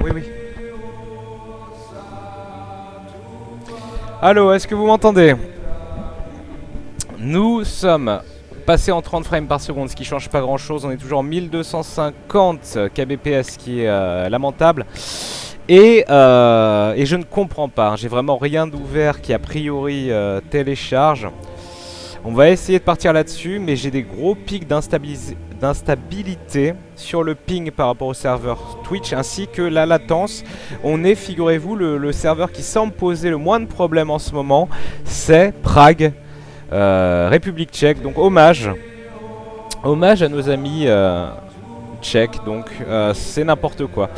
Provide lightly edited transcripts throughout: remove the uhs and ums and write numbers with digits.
Oui, oui. Allô, est-ce que vous m'entendez? Nous sommes passés en 30 frames par seconde, ce qui change pas grand chose. On est toujours en 1250 kbps, ce qui est lamentable. Et je ne comprends pas, hein. J'ai vraiment rien d'ouvert qui a priori télécharge. On va essayer de partir là-dessus, mais j'ai des gros pics d'instabilité sur le ping par rapport au serveur Twitch, ainsi que la latence. On est, figurez-vous, le serveur qui semble poser le moins de problèmes en ce moment, c'est Prague, République tchèque. Donc hommage à nos amis tchèques, donc c'est n'importe quoi.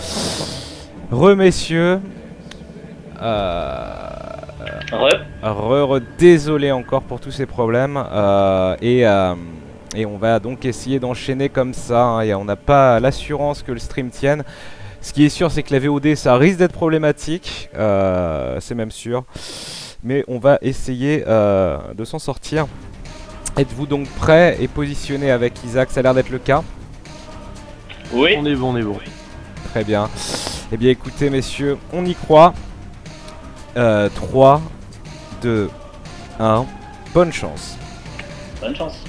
Messieurs, désolé encore pour tous ces problèmes, et on va donc essayer d'enchaîner comme ça, hein, et on n'a pas l'assurance que le stream tienne. Ce qui est sûr, c'est que la VOD ça risque d'être problématique, c'est même sûr, mais on va essayer de s'en sortir. Êtes-vous donc prêts et positionnés avec Isaac? Ça a l'air d'être le cas. Oui. On est bon. Très bien. Eh bien écoutez messieurs, on y croit. 3, 2, 1, bonne chance. Bonne chance.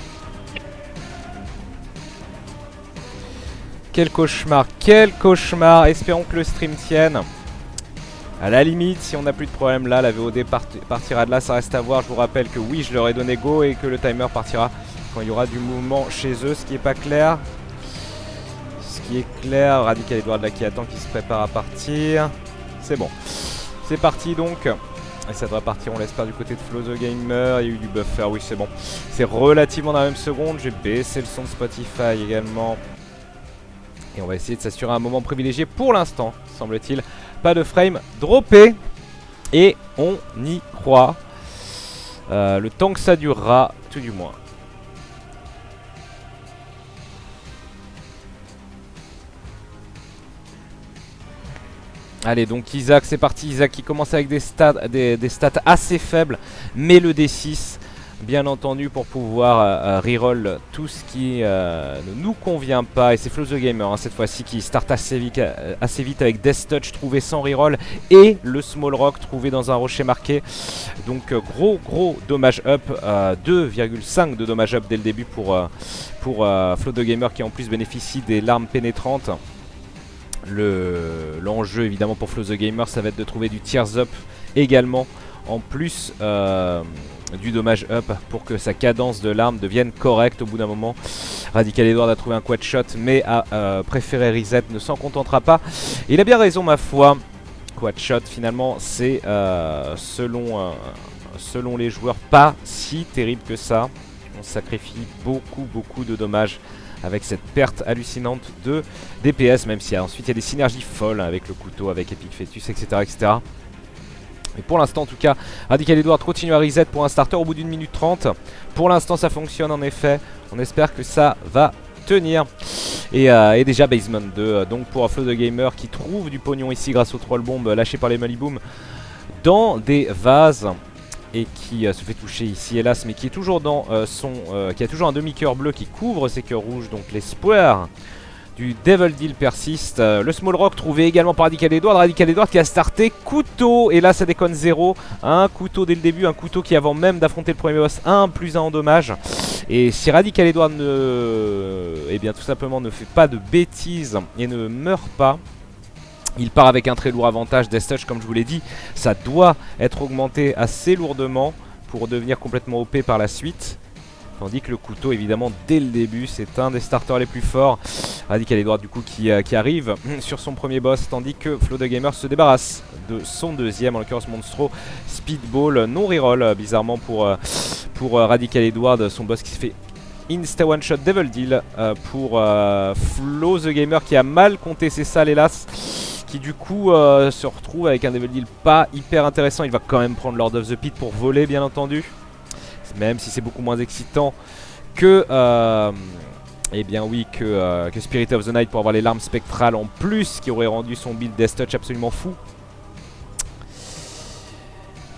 Quel cauchemar, espérons que le stream tienne. À la limite, si on n'a plus de problème là, la VOD partira de là, ça reste à voir. Je vous rappelle que oui, je leur ai donné go et que le timer partira quand il y aura du mouvement chez eux, ce qui est pas clair. Ce qui est clair, Radical Edward là qui attend, qui se prépare à partir. C'est bon. C'est parti donc. Et ça devrait partir, on l'espère, du côté de Flow the Gamer. Il y a eu du buffer, oui c'est bon. C'est relativement dans la même seconde. Je vais baisser le son de Spotify également. Et on va essayer de s'assurer un moment privilégié pour l'instant, semble-t-il. Pas de frame droppé. Et on y croit. Le temps que ça durera, tout du moins. Allez, donc Isaac, c'est parti. Isaac qui commence avec des stats assez faibles, mais le D6, bien entendu, pour pouvoir reroll tout ce qui ne nous convient pas. Et c'est Flow the Gamer, hein, cette fois-ci, qui start assez vite avec Death Touch trouvé sans reroll et le Small Rock trouvé dans un rocher marqué. Donc gros dommage up, 2,5 de dommage up dès le début pour Flow the Gamer, qui en plus bénéficie des larmes pénétrantes. L'enjeu évidemment pour Flow the Gamer, ça va être de trouver du tears up également, en plus du dommage up, pour que sa cadence de l'arme devienne correcte au bout d'un moment. Radical Edward a trouvé un quad shot mais a préféré reset, ne s'en contentera pas. Il a bien raison ma foi. Quad shot finalement c'est selon les joueurs pas si terrible que ça. On sacrifie beaucoup de dommages avec cette perte hallucinante de DPS, même si ensuite il y a des synergies folles avec le couteau, avec Epic Fetus, etc. Mais pour l'instant en tout cas, Radical Edward continue à reset pour un starter au bout d'1 minute 30. Pour l'instant ça fonctionne en effet, on espère que ça va tenir. Et déjà Basement 2, donc pour Flow the Gamer, qui trouve du pognon ici grâce aux troll bombes lâchées par les Maliboom dans des vases. Et qui se fait toucher ici hélas, mais qui est toujours dans qui a toujours un demi-cœur bleu qui couvre ses cœurs rouges. Donc l'espoir du Devil Deal persiste. Le Small Rock trouvé également par Radical Edward qui a starté couteau. Et là ça déconne 0. Un couteau dès le début, un couteau qui avant même d'affronter le premier boss, 1+1 en dommage. Et si Radical Edward tout simplement ne fait pas de bêtises et ne meurt pas, il part avec un très lourd avantage. Death Touch, comme je vous l'ai dit, ça doit être augmenté assez lourdement pour devenir complètement OP par la suite. Tandis que le couteau, évidemment, dès le début, c'est un des starters les plus forts. Radical Edward, du coup, qui arrive sur son premier boss, tandis que Flow the Gamer se débarrasse de son deuxième, en l'occurrence Monstro Speedball, non reroll, bizarrement pour Radical Edward, son boss qui se fait insta one shot Devil Deal pour Flow the Gamer, qui a mal compté ses salles, hélas, qui du coup se retrouve avec un Devil Deal pas hyper intéressant. Il va quand même prendre Lord of the Pit pour voler, bien entendu, même si c'est beaucoup moins excitant que que Spirit of the Night, pour avoir les larmes spectrales en plus, qui aurait rendu son build Death Touch absolument fou.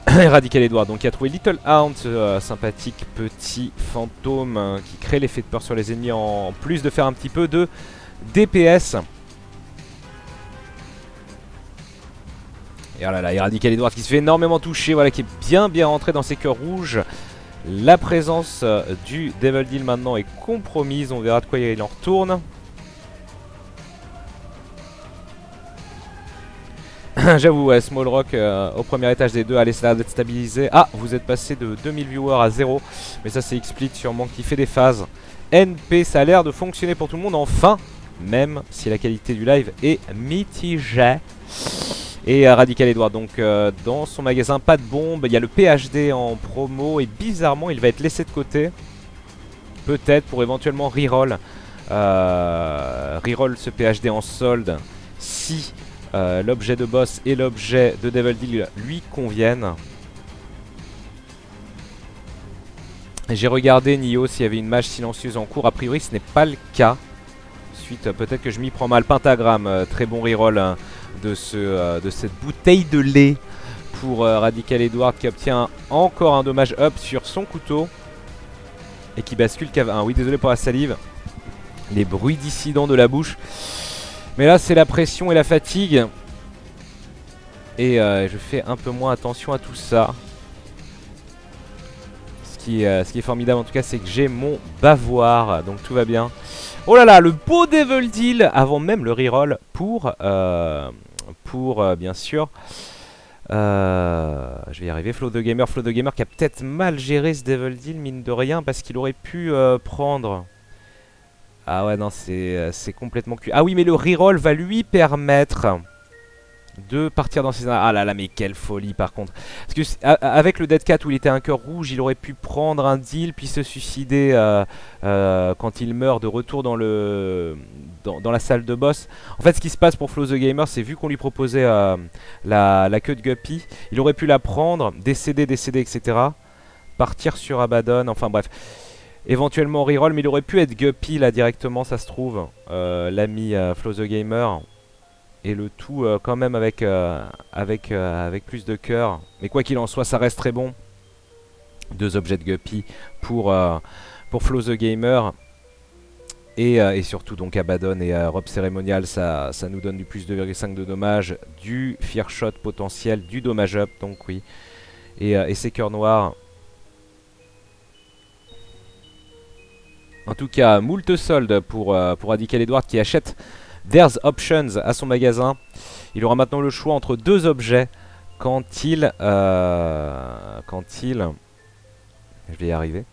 Radical Edward, donc, qui a trouvé Little Haunt, sympathique petit fantôme qui crée l'effet de peur sur les ennemis, en plus de faire un petit peu de DPS. Et oh là là, et Radical Edward qui se fait énormément toucher, voilà, qui est bien rentré dans ses cœurs rouges. La présence du Devil Deal maintenant est compromise, on verra de quoi il en retourne. J'avoue, ouais, Small Rock au premier étage des deux, allez, ça a l'air d'être stabilisé. Ah, vous êtes passé de 2000 viewers à 0, mais ça c'est XSplit sûrement qui fait des phases. NP, ça a l'air de fonctionner pour tout le monde enfin, même si la qualité du live est mitigée. Et Radical Edward, donc dans son magasin, pas de bombe, il y a le PhD en promo et bizarrement il va être laissé de côté. Peut-être pour éventuellement reroll. Reroll ce PhD en solde si l'objet de boss et l'objet de Devil Deal lui conviennent. J'ai regardé Nioh s'il y avait une mage silencieuse en cours, a priori ce n'est pas le cas. Ensuite peut-être que je m'y prends mal. Pentagramme, très bon reroll hein, de cette bouteille de lait pour Radical Edward qui obtient encore un dommage up sur son couteau et qui bascule KV1. Oui, désolé pour la salive, les bruits dissidents de la bouche, mais là c'est la pression et la fatigue et je fais un peu moins attention à tout ça. Ce qui est formidable en tout cas, c'est que j'ai mon bavoir, donc tout va bien. Oh là là, le beau Devil Deal avant même le reroll pour bien sûr, je vais y arriver, Flo the Gamer qui a peut-être mal géré ce Devil Deal mine de rien parce qu'il aurait pu prendre... Ah ouais non, c'est complètement cul. Ah oui, mais le reroll va lui permettre de partir dans ses... Ah là là, mais quelle folie par contre. Parce que avec le Dead Cat où il était un cœur rouge, il aurait pu prendre un deal puis se suicider quand il meurt de retour dans la salle de boss. En fait, ce qui se passe pour Flo the Gamer, c'est vu qu'on lui proposait la queue de Guppy, il aurait pu la prendre, décéder, etc. Partir sur Abaddon, enfin bref. Éventuellement reroll, mais il aurait pu être Guppy là directement, ça se trouve, l'ami Flo the Gamer. Et le tout quand même avec plus de cœur. Mais quoi qu'il en soit, ça reste très bon. 2 objets de Guppy pour Flo the Gamer. Et surtout donc Abaddon et Robe Cérémonial, ça nous donne du plus 2,5 de dommage, du Fear Shot potentiel, du dommage up, donc oui. Et ces cœurs noirs. En tout cas, moult soldes pour Radical Edward qui achète There's Options à son magasin. Il aura maintenant le choix entre 2 objets quand il... Je vais y arriver.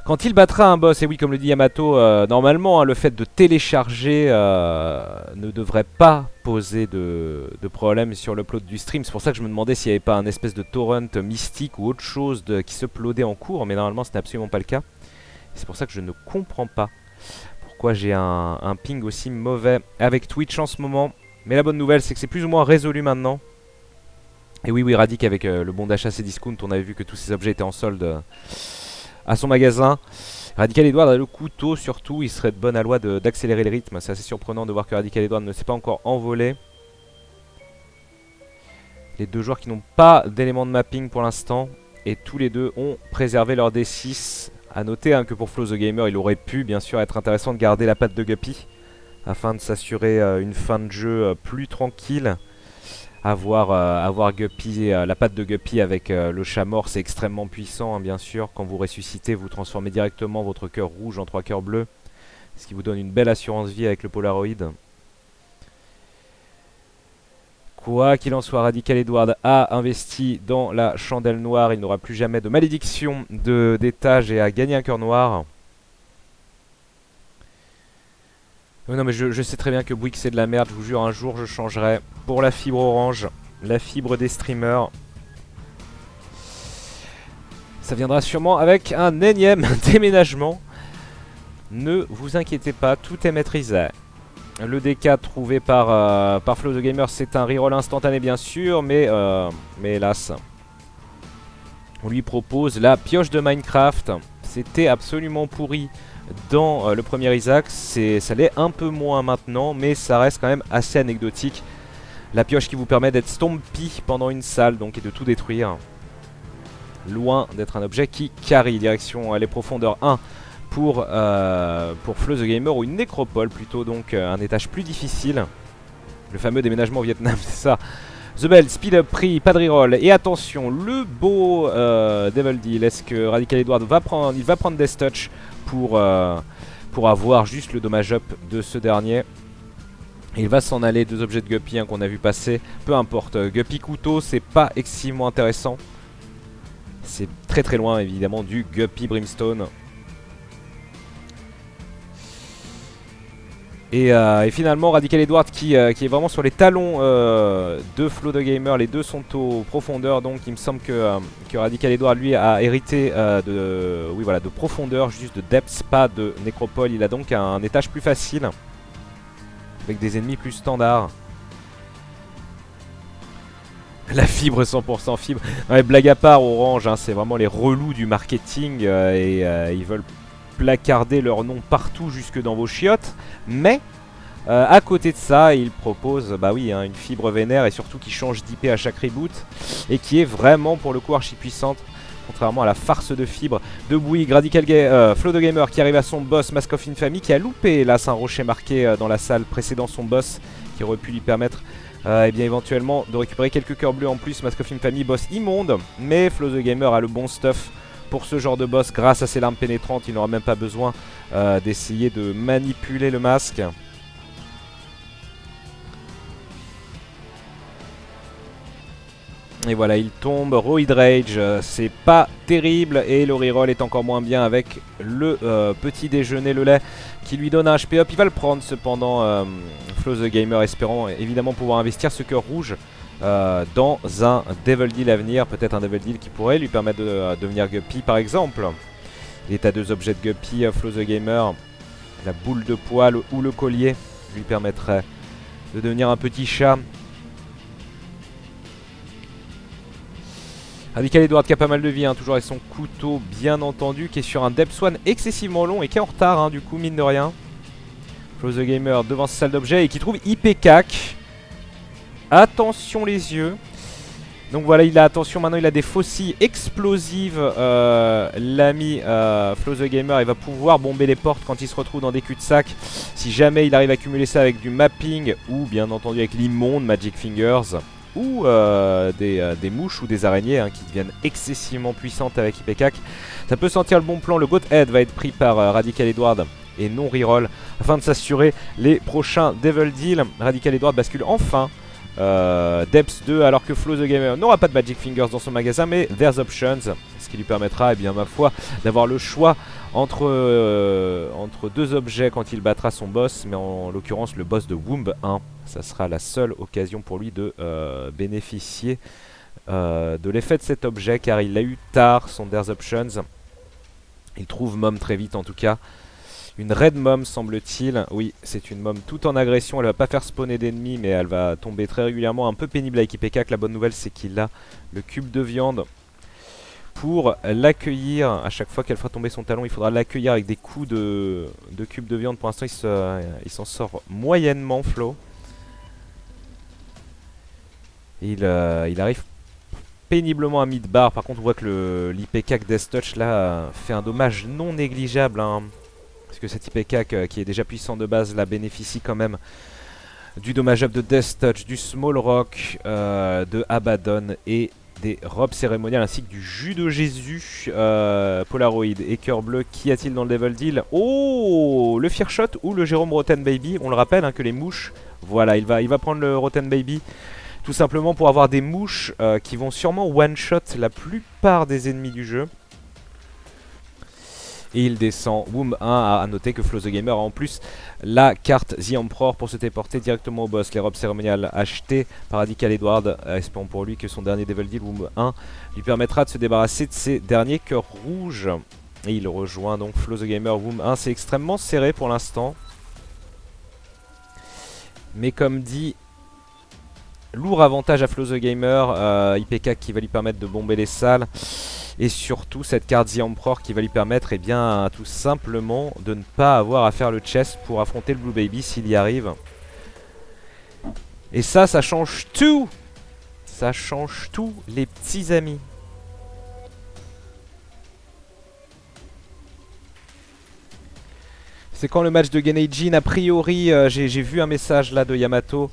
Quand il battra un boss, et oui comme le dit Yamato, normalement hein, le fait de télécharger ne devrait pas poser de problème sur l'upload du stream. C'est pour ça que je me demandais s'il n'y avait pas un espèce de torrent mystique ou autre chose qui s'uploadait en cours, mais normalement ce n'est absolument pas le cas. C'est pour ça que je ne comprends pas pourquoi j'ai un ping aussi mauvais avec Twitch en ce moment. Mais la bonne nouvelle c'est que c'est plus ou moins résolu maintenant. Et oui Radic avec le bon d'achat Cdiscount, on avait vu que tous ces objets étaient en solde à son magasin. Radical Edward a le couteau surtout, il serait de bonne aloi d'accélérer le rythme. C'est assez surprenant de voir que Radical Edward ne s'est pas encore envolé. Les 2 joueurs qui n'ont pas d'éléments de mapping pour l'instant. Et tous les 2 ont préservé leur D6. A noter hein, que pour Flo the Gamer, il aurait pu bien sûr être intéressant de garder la patte de Guppy afin de s'assurer une fin de jeu plus tranquille. Avoir Guppy, la patte de Guppy avec le chat mort, c'est extrêmement puissant hein, bien sûr. Quand vous ressuscitez, vous transformez directement votre cœur rouge en 3 cœurs bleus, ce qui vous donne une belle assurance vie avec le Polaroid. Quoi qu'il en soit, Radical Edward a investi dans la chandelle noire. Il n'aura plus jamais de malédiction d'étage et a gagné un cœur noir. Non mais je sais très bien que Bouygues c'est de la merde. Je vous jure, un jour je changerai pour la fibre orange, la fibre des streamers. Ça viendra sûrement avec un énième déménagement. Ne vous inquiétez pas, tout est maîtrisé. Le D4 trouvé par Flo the Gamer, c'est un reroll instantané bien sûr, mais hélas. On lui propose la pioche de Minecraft. C'était absolument pourri dans le premier Isaac. Ça l'est un peu moins maintenant, mais ça reste quand même assez anecdotique. La pioche qui vous permet d'être stompy pendant une salle, donc et de tout détruire. Loin d'être un objet qui carry. Direction les profondeurs 1. Pour Flo the Gamer, ou une nécropole plutôt, donc un étage plus difficile. Le fameux déménagement au Vietnam, c'est ça. The Bell, Speed Up, Prix, pas de reroll. Et attention, le beau Devil Deal. Est-ce que Radical Edward va prendre, il va prendre Death Touch pour avoir juste le dommage up de ce dernier. Et il va s'en aller, 2 objets de Guppy qu'on a vu passer. Peu importe, Guppy couteau, c'est pas excessivement intéressant. C'est très très loin évidemment du Guppy Brimstone. Et finalement Radical Edward qui est vraiment sur les talons de Flo the Gamer. Les deux sont aux profondeurs, donc il me semble que Radical Edward lui a hérité de profondeur, juste de depth, pas de nécropole. Il a donc un étage plus facile avec des ennemis plus standards. La fibre 100% fibre. Ouais, blague à part, Orange, hein, c'est vraiment les relous du marketing ils veulent placarder leur nom partout jusque dans vos chiottes. Mais à côté de ça, ils proposent une fibre vénère et surtout qui change d'IP à chaque reboot et qui est vraiment pour le coup archi puissante. Contrairement à la farce de fibre de Bouygues, Flo the Gamer qui arrive à son boss Mask of Infamy, qui a loupé là un rocher marqué dans la salle précédant son boss, qui aurait pu lui permettre éventuellement de récupérer quelques cœurs bleus en plus. Mask of Infamy, boss immonde, mais Flo the Gamer a le bon stuff pour ce genre de boss grâce à ses larmes pénétrantes. Il n'aura même pas besoin d'essayer de manipuler le masque. Et voilà, il tombe, Roid Rage, c'est pas terrible. Et le reroll est encore moins bien avec le petit déjeuner, le lait, qui lui donne un HP up. Il va le prendre cependant, Flo the Gamer, espérant évidemment pouvoir investir ce cœur rouge dans un Devil Deal à venir. Peut-être un Devil Deal qui pourrait lui permettre de devenir Guppy par exemple. Il est à 2 objets de Guppy, Flo the Gamer. La boule de poil ou le collier lui permettrait de devenir un petit chat. Radical Edward qui a pas mal de vie, toujours avec son couteau bien entendu, qui est sur un Depth Swan excessivement long et qui est en retard du coup mine de rien. Flo the Gamer devant sa salle d'objets et qui trouve IPCAC. Attention les yeux. Donc voilà, attention, maintenant il a des faucilles explosives. L'ami Flo the Gamer, il va pouvoir bomber les portes quand il se retrouve dans des cul-de-sac. Si jamais il arrive à cumuler ça avec du mapping ou bien entendu avec l'immonde Magic Fingers. Ou des mouches ou des araignées qui deviennent excessivement puissantes avec IPCAC. Ça peut sentir le bon plan. Le Goat Head va être pris par Radical Edward et non reroll afin de s'assurer les prochains Devil Deal. Radical Edward bascule enfin Depths 2 alors que Flo the Gamer n'aura pas de Magic Fingers dans son magasin, mais There's Options, ce qui lui permettra ma foi d'avoir le choix entre 2 objets quand il battra son boss, mais en l'occurrence le boss de Womb 1. Ça sera la seule occasion pour lui de bénéficier de l'effet de cet objet, car il l'a eu tard, son There's Options. Il trouve Mom très vite en tout cas. Une Red Mom semble-t-il. Oui, c'est une Mom tout en agression. Elle va pas faire spawner d'ennemis, mais elle va tomber très régulièrement. Un peu pénible avec IPCAC. La bonne nouvelle, c'est qu'il a le cube de viande pour l'accueillir. À chaque fois qu'elle fera tomber son talon, il faudra l'accueillir avec des coups de cube de viande. Pour l'instant, il s'en sort moyennement, Flo. Il arrive péniblement à mid-bar. Par contre, on voit que l'IPCAC Death Touch là fait un dommage non négligeable. Parce que cet IPCAC qui est déjà puissant de base là bénéficie quand même du dommage up de Death Touch, du Small Rock, de Abaddon et des robes cérémoniales ainsi que du jus de Jésus, Polaroid et cœur bleu. Qu'y a-t-il dans le Devil Deal? Oh, le Fear Shot ou le Jérôme Rotten Baby. On le rappelle que les mouches, voilà, il va prendre le Rotten Baby. Tout simplement pour avoir des mouches qui vont sûrement one-shot la plupart des ennemis du jeu. Et il descend Womb 1. À noter que Flo the Gamer a en plus la carte The Emperor pour se téléporter directement au boss. Les robes cérémoniales achetées par Radical Edward. Espérons pour lui que son dernier Devil Deal, Womb 1, lui permettra de se débarrasser de ses derniers cœurs rouges. Et il rejoint donc Flo the Gamer. Womb 1, c'est extrêmement serré pour l'instant. Mais comme dit, lourd avantage à Flo the Gamer, IPCAC qui va lui permettre de bomber les salles. Et surtout cette carte The Emperor qui va lui permettre tout simplement de ne pas avoir à faire le chest pour affronter le Blue Baby s'il y arrive. Et ça change tout. Ça change tout les petits amis. C'est quand le match de Genei-jin? A priori, j'ai vu un message là de Yamato.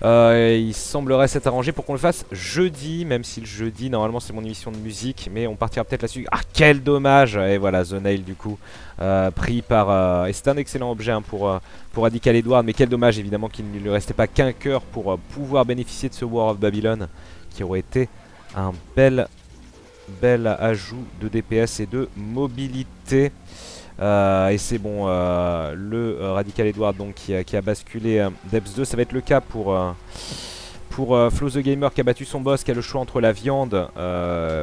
Il semblerait s'être arrangé pour qu'on le fasse jeudi, même si le jeudi, normalement, c'est mon émission de musique. Mais on partira peut-être là-dessus. Ah, quel dommage! Et voilà, The Nail, du coup, pris par... et c'est un excellent objet hein, pour Radical Edward. Mais quel dommage, évidemment, qu'il ne lui restait pas qu'un cœur pour pouvoir bénéficier de ce War of Babylon, qui aurait été un bel ajout de DPS et de mobilité. Et c'est bon, le Radical Edward donc, qui a basculé Depths 2, ça va être le cas pour Flo the Gamer qui a battu son boss, qui a le choix entre la viande,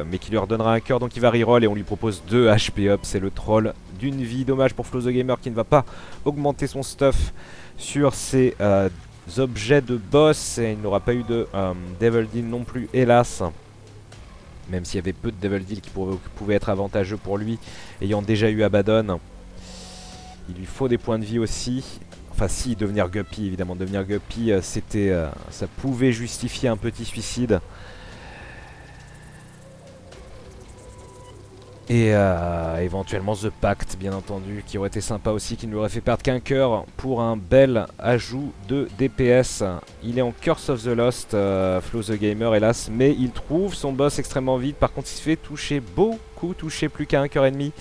mais qui lui redonnera un cœur, donc il va reroll et on lui propose 2 HP up, c'est le troll d'une vie. Dommage pour Flo the Gamer qui ne va pas augmenter son stuff sur ses objets de boss, et il n'aura pas eu de Devil Deal non plus, hélas. Même s'il y avait peu de Devil Deal qui pouvaient être avantageux pour lui, ayant déjà eu Abaddon. Il lui faut des points de vie aussi. Enfin si, devenir Guppy évidemment. Devenir Guppy, ça pouvait justifier un petit suicide. Et éventuellement The Pact, bien entendu, qui aurait été sympa aussi, qui ne lui aurait fait perdre qu'un cœur pour un bel ajout de DPS. Il est en Curse of the Lost, Flo the Gamer, hélas, mais il trouve son boss extrêmement vite. Par contre, il se fait toucher, beaucoup toucher, plus qu'à un cœur et demi.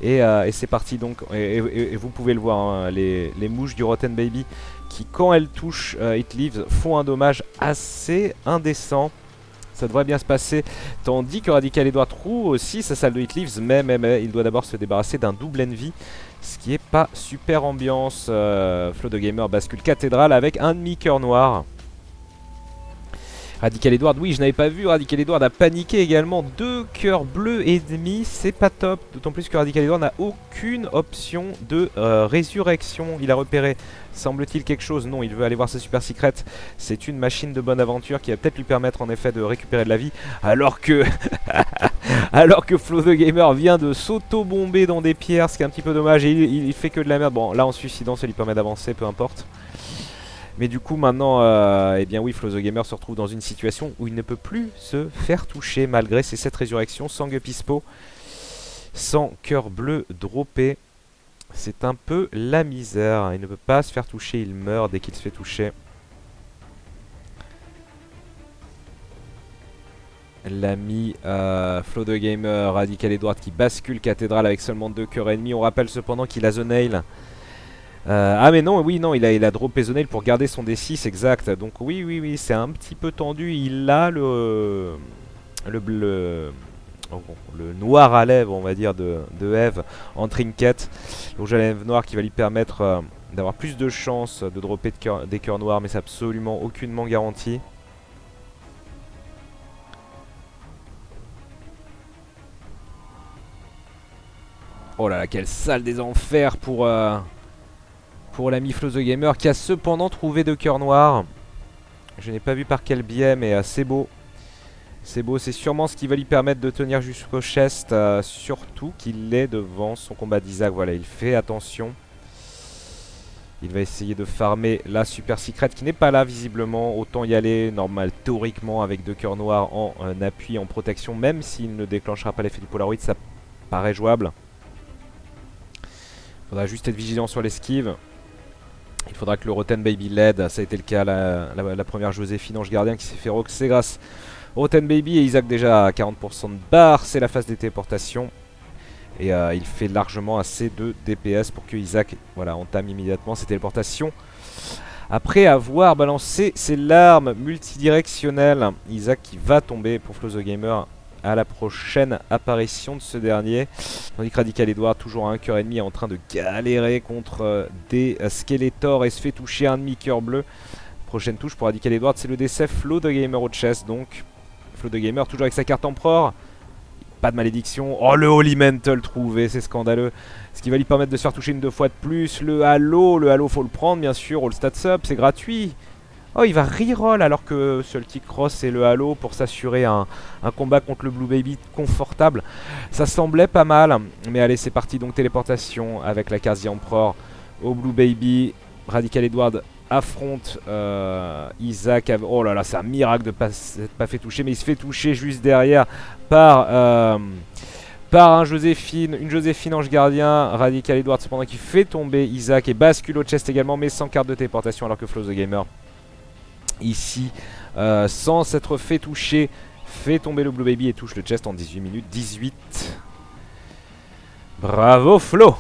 Et c'est parti donc. Et vous pouvez le voir, hein, les mouches du Rotten Baby, qui quand elles touchent It Lives, font un dommage assez indécent. Ça devrait bien se passer, tandis que Radical Edward trouve aussi sa salle de It Lives, mais il doit d'abord se débarrasser d'un double envy, ce qui est pas super ambiance. Flo the Gamer bascule cathédrale avec un demi-cœur noir. Radical Edward, oui, je n'avais pas vu. Radical Edward a paniqué également. 2 cœurs bleus et demi, c'est pas top. D'autant plus que Radical Edward n'a aucune option de résurrection. Il a repéré, semble-t-il, quelque chose. Non, il veut aller voir sa super secret. C'est une machine de bonne aventure qui va peut-être lui permettre en effet de récupérer de la vie. Alors que Flo the Gamer vient de s'auto-bomber dans des pierres, ce qui est un petit peu dommage. Et il fait que de la merde. Bon, là en suicidant, ça lui permet d'avancer, peu importe. Mais du coup maintenant, eh bien oui, Flo the Gamer se retrouve dans une situation où il ne peut plus se faire toucher malgré ses 7 résurrections, sans Gupispo, sans cœur bleu droppé. C'est un peu la misère, il ne peut pas se faire toucher, il meurt dès qu'il se fait toucher. L'ami Flo the Gamer, Radical Edward qui bascule cathédrale avec seulement 2 cœurs ennemis. On rappelle cependant qu'il a The Nail. Ah mais non, oui, non, il a droppé The Nail pour garder son D6, exact. Donc oui, c'est un petit peu tendu. Il a le noir à lèvres, on va dire, de Eve en trinket. Le rouge à lèvres noir qui va lui permettre d'avoir plus de chances de dropper des cœurs noirs, mais c'est absolument aucunement garanti. Oh là là, quelle salle des enfers pour l'ami Flo the Gamer qui a cependant trouvé 2 cœurs noirs. Je n'ai pas vu par quel biais, mais c'est beau. C'est beau, c'est sûrement ce qui va lui permettre de tenir jusqu'au chest. Surtout qu'il est devant son combat d'Isaac. Voilà, il fait attention. Il va essayer de farmer la super secret qui n'est pas là visiblement. Autant y aller normal, théoriquement, avec 2 cœurs noirs en appui, en protection. Même s'il ne déclenchera pas l'effet du Polaroid, ça paraît jouable. Il faudra juste être vigilant sur l'esquive. Il faudra que le Rotten Baby l'aide. Ça a été le cas la première Joséphine Ange Gardien qui s'est fait roxer grâce au Rotten Baby. Et Isaac déjà à 40% de barre. C'est la phase des téléportations. Et il fait largement assez de DPS pour que Isaac entame immédiatement ses téléportations. Après avoir balancé ses larmes multidirectionnelles. Isaac qui va tomber pour Flo the Gamer à la prochaine apparition de ce dernier. Tandis que Radical Edward, toujours à 1 cœur et demi, est en train de galérer contre des Skeletor et se fait toucher un demi-cœur bleu. Prochaine touche pour Radical Edward, c'est le décès Flo the Gamer au chest. Donc Flo the Gamer toujours avec sa carte Empereur. Pas de malédiction. Oh, le Holy Mantle trouvé, c'est scandaleux. Ce qui va lui permettre de se faire toucher une 2 fois de plus. Le Halo faut le prendre bien sûr. All Stats Up, c'est gratuit. Oh, il va reroll alors que Celtic Cross et le Halo pour s'assurer un combat contre le Blue Baby confortable. Ça semblait pas mal. Mais allez, c'est parti. Donc téléportation avec la case The Emperor au Blue Baby. Radical Edward affronte Isaac. Oh là là, c'est un miracle de ne pas s'être fait toucher. Mais il se fait toucher juste derrière par par une Joséphine Ange Gardien. Radical Edward cependant qui fait tomber Isaac et bascule au chest également, mais sans carte de téléportation, alors que Flow the Gamer ici, sans s'être fait toucher, fait tomber le Blue Baby et touche le chest en 18 minutes 18. Bravo Flo.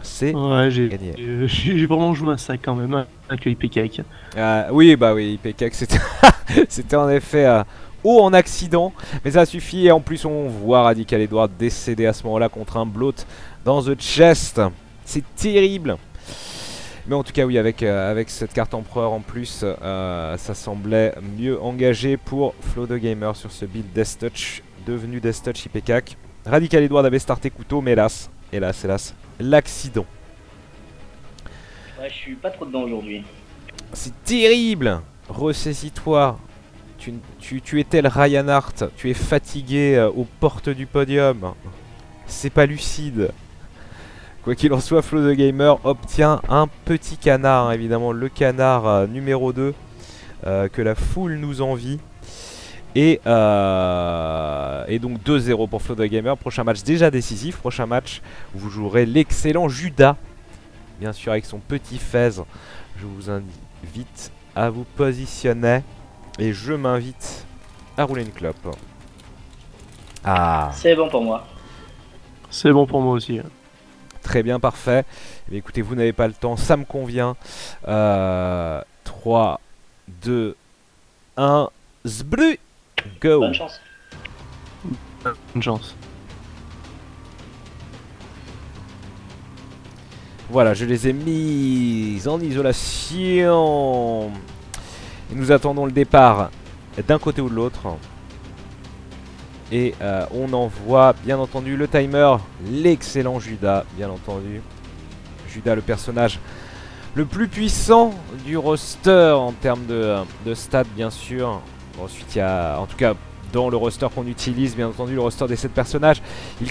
C'est Ouais, gagné. j'ai vraiment joué un sac quand même hein, avec le IPK. Oui, bah oui, IPK c'était c'était en effet haut en accident, mais ça suffit. Et en plus on voit Radical Edward décéder à ce moment là contre un bloat dans the chest. C'est terrible. Mais en tout cas oui, avec cette carte empereur en plus, ça semblait mieux engagé pour Flo the Gamer sur ce build Death Touch, devenu Death Touch IPK. Radical Edward avait starté couteau, mais hélas, l'accident. Ouais, je suis pas trop dedans aujourd'hui. C'est terrible. Ressaisis-toi. Tu es tel Ryan Hart, tu es fatigué aux portes du podium. C'est pas lucide. Quoi qu'il en soit, Flo the Gamer obtient un petit canard, hein, évidemment le canard numéro 2 que la foule nous envie. Et donc 2-0 pour Flo the Gamer. Prochain match déjà décisif. Prochain match où vous jouerez l'excellent Judas. Bien sûr avec son petit fez. Je vous invite à vous positionner. Et je m'invite à rouler une clope. Ah, C'est bon pour moi. C'est bon pour moi aussi. Hein. très bien, parfait. Mais écoutez, vous n'avez pas le temps, ça me convient. 3, 2, 1, zblu, go. Bonne chance. Bonne chance. Voilà, je les ai mis en isolation. Et nous attendons le départ d'un côté ou de l'autre. Et on envoie bien entendu le timer, l'excellent Judas, bien entendu. Judas, le personnage le plus puissant du roster en termes de stats, bien sûr. Ensuite, il y a, en tout cas, dans le roster qu'on utilise, bien entendu, le roster des 7 personnages.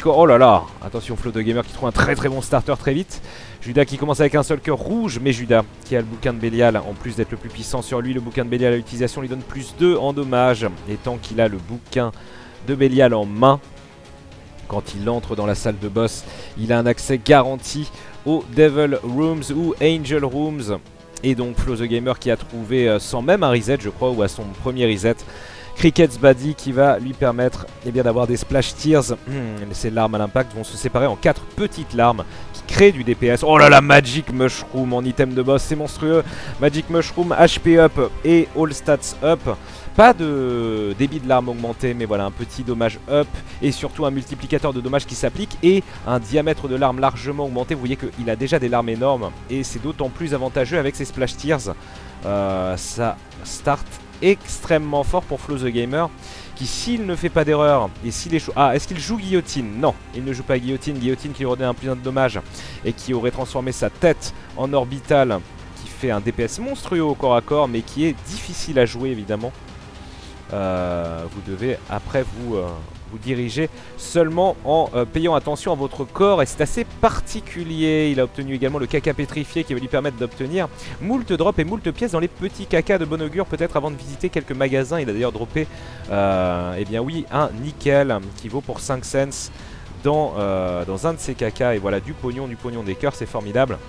Oh là là, attention, Flo the Gamer qui trouve un très très bon starter très vite. Judas qui commence avec un seul cœur rouge, mais Judas qui a le bouquin de Bélial, en plus d'être le plus puissant sur lui, le bouquin de Bélial à l'utilisation lui donne plus 2 en dommage. Et tant qu'il a le bouquin de Bélial en main, quand il entre dans la salle de boss, il a un accès garanti aux Devil Rooms ou Angel Rooms. Et donc Flo the Gamer qui a trouvé sans même un reset, je crois, ou à son premier reset, Cricket's Body qui va lui permettre d'avoir des Splash Tears. Ces larmes à l'impact vont se séparer en 4 petites larmes qui créent du DPS. Oh là là, Magic Mushroom en item de boss, c'est monstrueux. Magic Mushroom, HP up et All Stats up. Pas de débit de larmes augmenté, mais voilà, un petit dommage up et surtout un multiplicateur de dommages qui s'applique et un diamètre de larmes largement augmenté. Vous voyez qu'il a déjà des larmes énormes et c'est d'autant plus avantageux avec ses Splash Tears. Ça start extrêmement fort pour Flo the Gamer qui, s'il ne fait pas d'erreur et s'il est est-ce qu'il joue guillotine? Non, il ne joue pas guillotine. Guillotine qui lui redonne un plus de dommages et qui aurait transformé sa tête en orbital, qui fait un DPS monstrueux au corps à corps mais qui est difficile à jouer évidemment. Vous devez après vous diriger seulement en payant attention à votre corps et c'est assez particulier. Il a obtenu également le caca pétrifié qui va lui permettre d'obtenir moult drops et moult pièces dans les petits cacas de bon augure, peut-être avant de visiter quelques magasins. Il a d'ailleurs droppé eh bien oui, un nickel qui vaut pour 5 cents dans un de ces cacas. Et voilà, du pognon des cœurs, c'est formidable.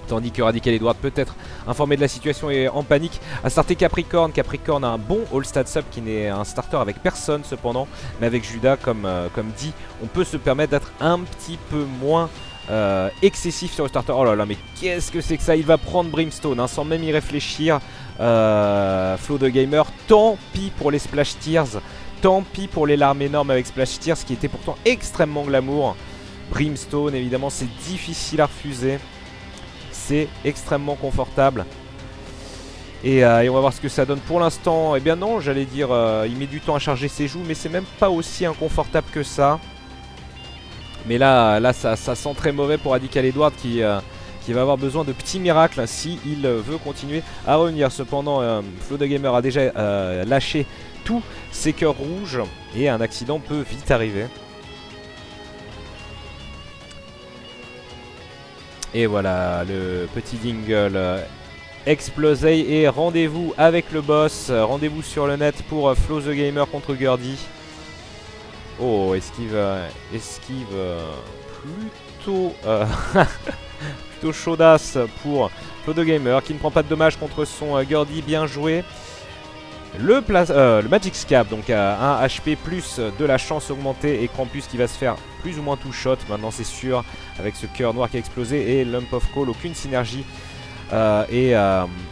Tandis que Radical Edward, peut-être informé de la situation et en panique, a starté Capricorn. Capricorn a un bon All Stats Up qui n'est un starter avec personne cependant. Mais avec Judas, comme dit, on peut se permettre d'être un petit peu moins excessif sur le starter. Oh là là, mais qu'est-ce que c'est que ça? Il va prendre Brimstone hein, sans même y réfléchir. Flo the Gamer, tant pis pour les Splash Tears. Tant pis pour les larmes énormes avec Splash Tears qui était pourtant extrêmement glamour. Brimstone, évidemment, c'est difficile à refuser. C'est extrêmement confortable. Et on va voir ce que ça donne pour l'instant. Eh bien non, j'allais dire, il met du temps à charger ses joues, mais c'est même pas aussi inconfortable que ça. Mais là ça sent très mauvais pour Radical Edward qui va avoir besoin de petits miracles s'il veut continuer à revenir. Cependant, Flo the Gamer a déjà lâché tous ses cœurs rouges et un accident peut vite arriver. Et voilà, le petit dingle explosé et rendez-vous avec le boss. Rendez-vous sur le net pour Flo the Gamer contre Gurdy. Oh, esquive plutôt, plutôt chaudasse pour Flo the Gamer qui ne prend pas de dommages contre son Gurdy, bien joué. Le Magic Scab, donc à 1 HP plus de la chance augmentée et Krampus qui va se faire plus ou moins tout shot, maintenant c'est sûr, avec ce cœur noir qui a explosé et Lump of Coal, aucune synergie. Et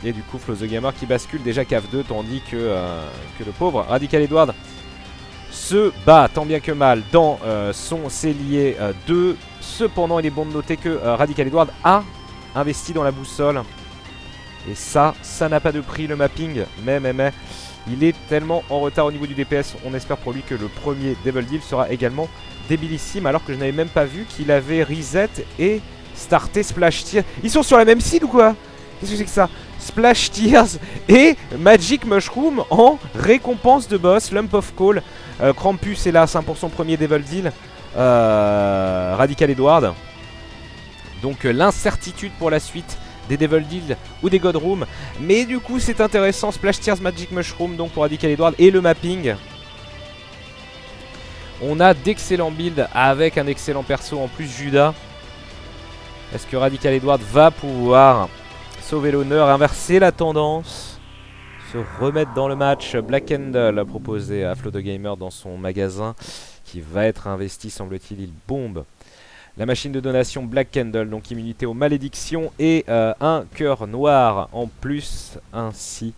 du coup Flo the Gamer qui bascule déjà cave 2 tandis que le pauvre Radical Edward se bat tant bien que mal dans son cellier 2. Cependant il est bon de noter que Radical Edward a investi dans la boussole. Et ça n'a pas de prix le mapping, mais il est tellement en retard au niveau du DPS, on espère pour lui que le premier Devil Deal sera également débilissime, alors que je n'avais même pas vu qu'il avait reset et starté Splash Tears. Ils sont sur la même seed ou quoi? Qu'est-ce que c'est que ça? Splash Tears et Magic Mushroom en récompense de boss. Lump of Coal, Krampus hélas pour son premier Devil Deal, Radical Edward. Donc l'incertitude pour la suite des Devil Deal ou des God Room. Mais du coup c'est intéressant, Splash Tears, Magic Mushroom donc pour Radical Edward et le mapping. On a d'excellents builds avec un excellent perso en plus Judas. Est-ce que Radical Edward va pouvoir sauver l'honneur, inverser la tendance, se remettre dans le match? Black Candle a proposé à Flo the Gamer dans son magasin qui va être investi semble-t-il, il bombe la machine de donation Black Candle, donc immunité aux malédictions et un cœur noir en plus, ainsi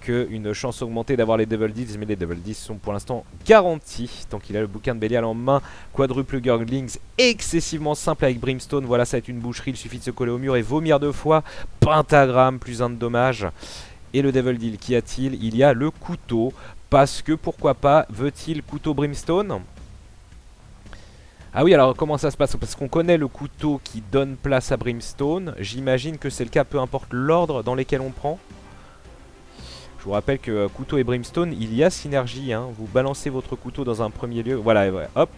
qu'une chance augmentée d'avoir les Devil Deals, mais les Devil Deals sont pour l'instant garantis tant qu'il a le bouquin de Bélial en main. Quadruple Gurglings, excessivement simple avec Brimstone, voilà ça va être une boucherie, il suffit de se coller au mur et vomir 2 fois. Pentagramme, plus 1 de dommage. Et le Devil Deal, qu'y a-t-il? Il y a le couteau, parce que pourquoi pas, veut-il couteau Brimstone? Ah oui, alors comment ça se passe? Parce qu'on connaît le couteau qui donne place à Brimstone. J'imagine que c'est le cas, peu importe l'ordre dans lesquels on prend. Je vous rappelle que couteau et Brimstone, il y a synergie. Hein. Vous balancez votre couteau dans un premier lieu. Voilà, hop.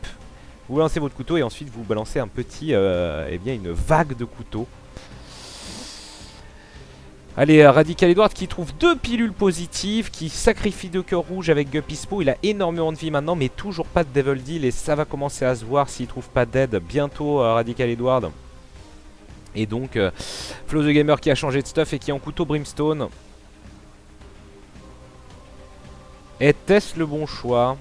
Vous balancez votre couteau et ensuite vous balancez un petit, eh bien une vague de couteaux. Allez, Radical Edward qui trouve 2 pilules positives, qui sacrifie 2 cœurs rouges avec Guppispo. Il a énormément de vie maintenant, mais toujours pas de Devil Deal. Et ça va commencer à se voir s'il trouve pas d'aide bientôt, Radical Edward. Et donc, Flo the Gamer qui a changé de stuff et qui est en couteau Brimstone. Était-ce le bon choix?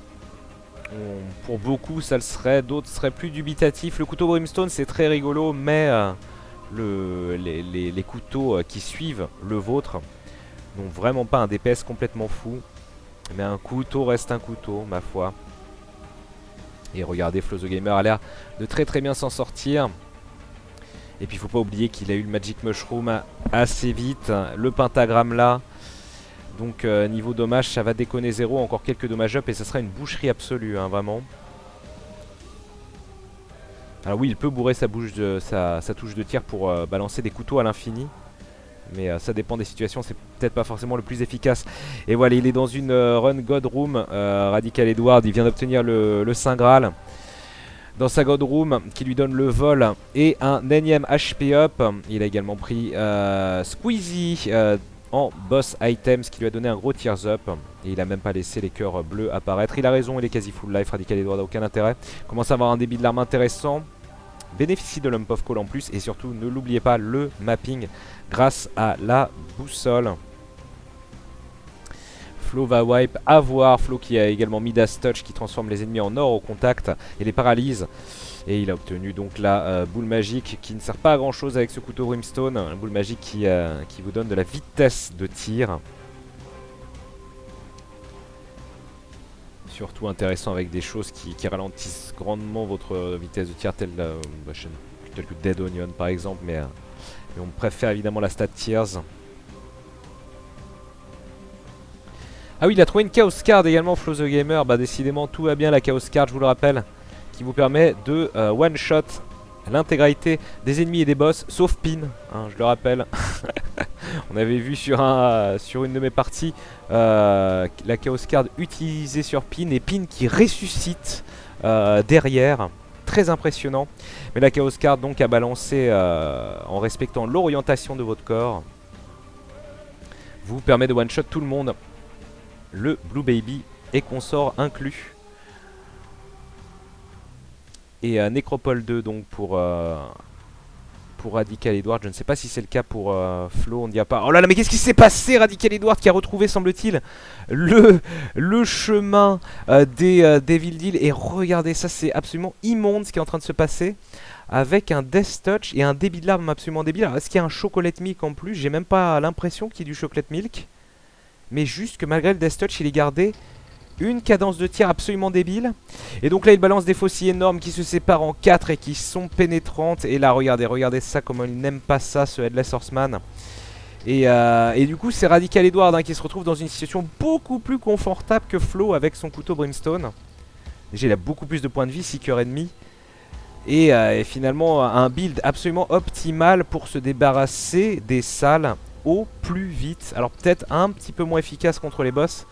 Pour beaucoup, ça le serait. D'autres seraient plus dubitatifs. Le couteau Brimstone, c'est très rigolo, mais... les couteaux qui suivent le vôtre n'ont vraiment pas un DPS complètement fou. Mais un couteau reste un couteau, ma foi. Et regardez, Flo the Gamer a l'air de très bien s'en sortir. Et puis il faut pas oublier qu'il a eu le Magic Mushroom assez vite. Le pentagramme là. Donc niveau dommage, ça va déconner 0. Encore quelques dommages up et ça sera une boucherie absolue, hein, vraiment. Alors oui, il peut bourrer sa touche de tir pour balancer des couteaux à l'infini. Mais ça dépend des situations, c'est peut-être pas forcément le plus efficace. Et voilà, il est dans une run God Room. Radical Edward, il vient d'obtenir le Saint Graal. Dans sa God Room, qui lui donne le vol et un énième HP up. Il a également pris Squeezie en boss items, qui lui a donné un gros tears up. Et il a même pas laissé les cœurs bleus apparaître. Il a raison, il est quasi full life. Radical Edward n'a aucun intérêt. Commence à avoir un débit de l'arme intéressant. Bénéficie de Lump of Coal en plus. Et surtout, ne l'oubliez pas, le mapping grâce à la boussole. Flo va wipe, à voir. Flo qui a également Midas Touch qui transforme les ennemis en or au contact et les paralyse. Et il a obtenu donc la boule magique qui ne sert pas à grand chose avec ce couteau Brimstone. La boule magique qui vous donne de la vitesse de tir. Surtout intéressant avec des choses qui ralentissent grandement votre vitesse de tir, telle que Dead Onion par exemple. Mais on préfère évidemment la stat Tears. Ah oui, il a trouvé une Chaos Card également, Flo the Gamer. Bah décidément, tout va bien, la Chaos Card, je vous le rappelle, qui vous permet de one-shot l'intégralité des ennemis et des boss, sauf Pin, hein, je le rappelle. On avait vu sur une de mes parties la Chaos Card utilisée sur Pin, et Pin qui ressuscite derrière. Très impressionnant. Mais la Chaos Card donc à balancer en respectant l'orientation de votre corps vous permet de one-shot tout le monde. Le Blue Baby et consort inclus. Et Nécropole 2 donc pour Radical Edward. Je ne sais pas si c'est le cas pour Flo, on ne dira pas. Oh là là, mais qu'est-ce qui s'est passé? Radical Edward qui a retrouvé, semble-t-il, le chemin des Devil Deal. Et regardez, ça c'est absolument immonde ce qui est en train de se passer. Avec un Death Touch et un débit de larmes absolument débile. Alors, est-ce qu'il y a un Chocolate Milk en plus? J'ai même pas l'impression qu'il y ait du Chocolate Milk. Mais juste que malgré le Death Touch, il est gardé une cadence de tir absolument débile. Et donc là il balance des faucilles énormes qui se séparent en 4 et qui sont pénétrantes. Et là regardez ça, comment il n'aime pas ça, ce Headless Horseman. Et du coup c'est Radical Edward hein, qui se retrouve dans une situation beaucoup plus confortable que Flo avec son couteau Brimstone. Déjà il a beaucoup plus de points de vie, 6 cœurs et demi. Et finalement un build absolument optimal pour se débarrasser des salles au plus vite. Alors peut-être un petit peu moins efficace contre les boss.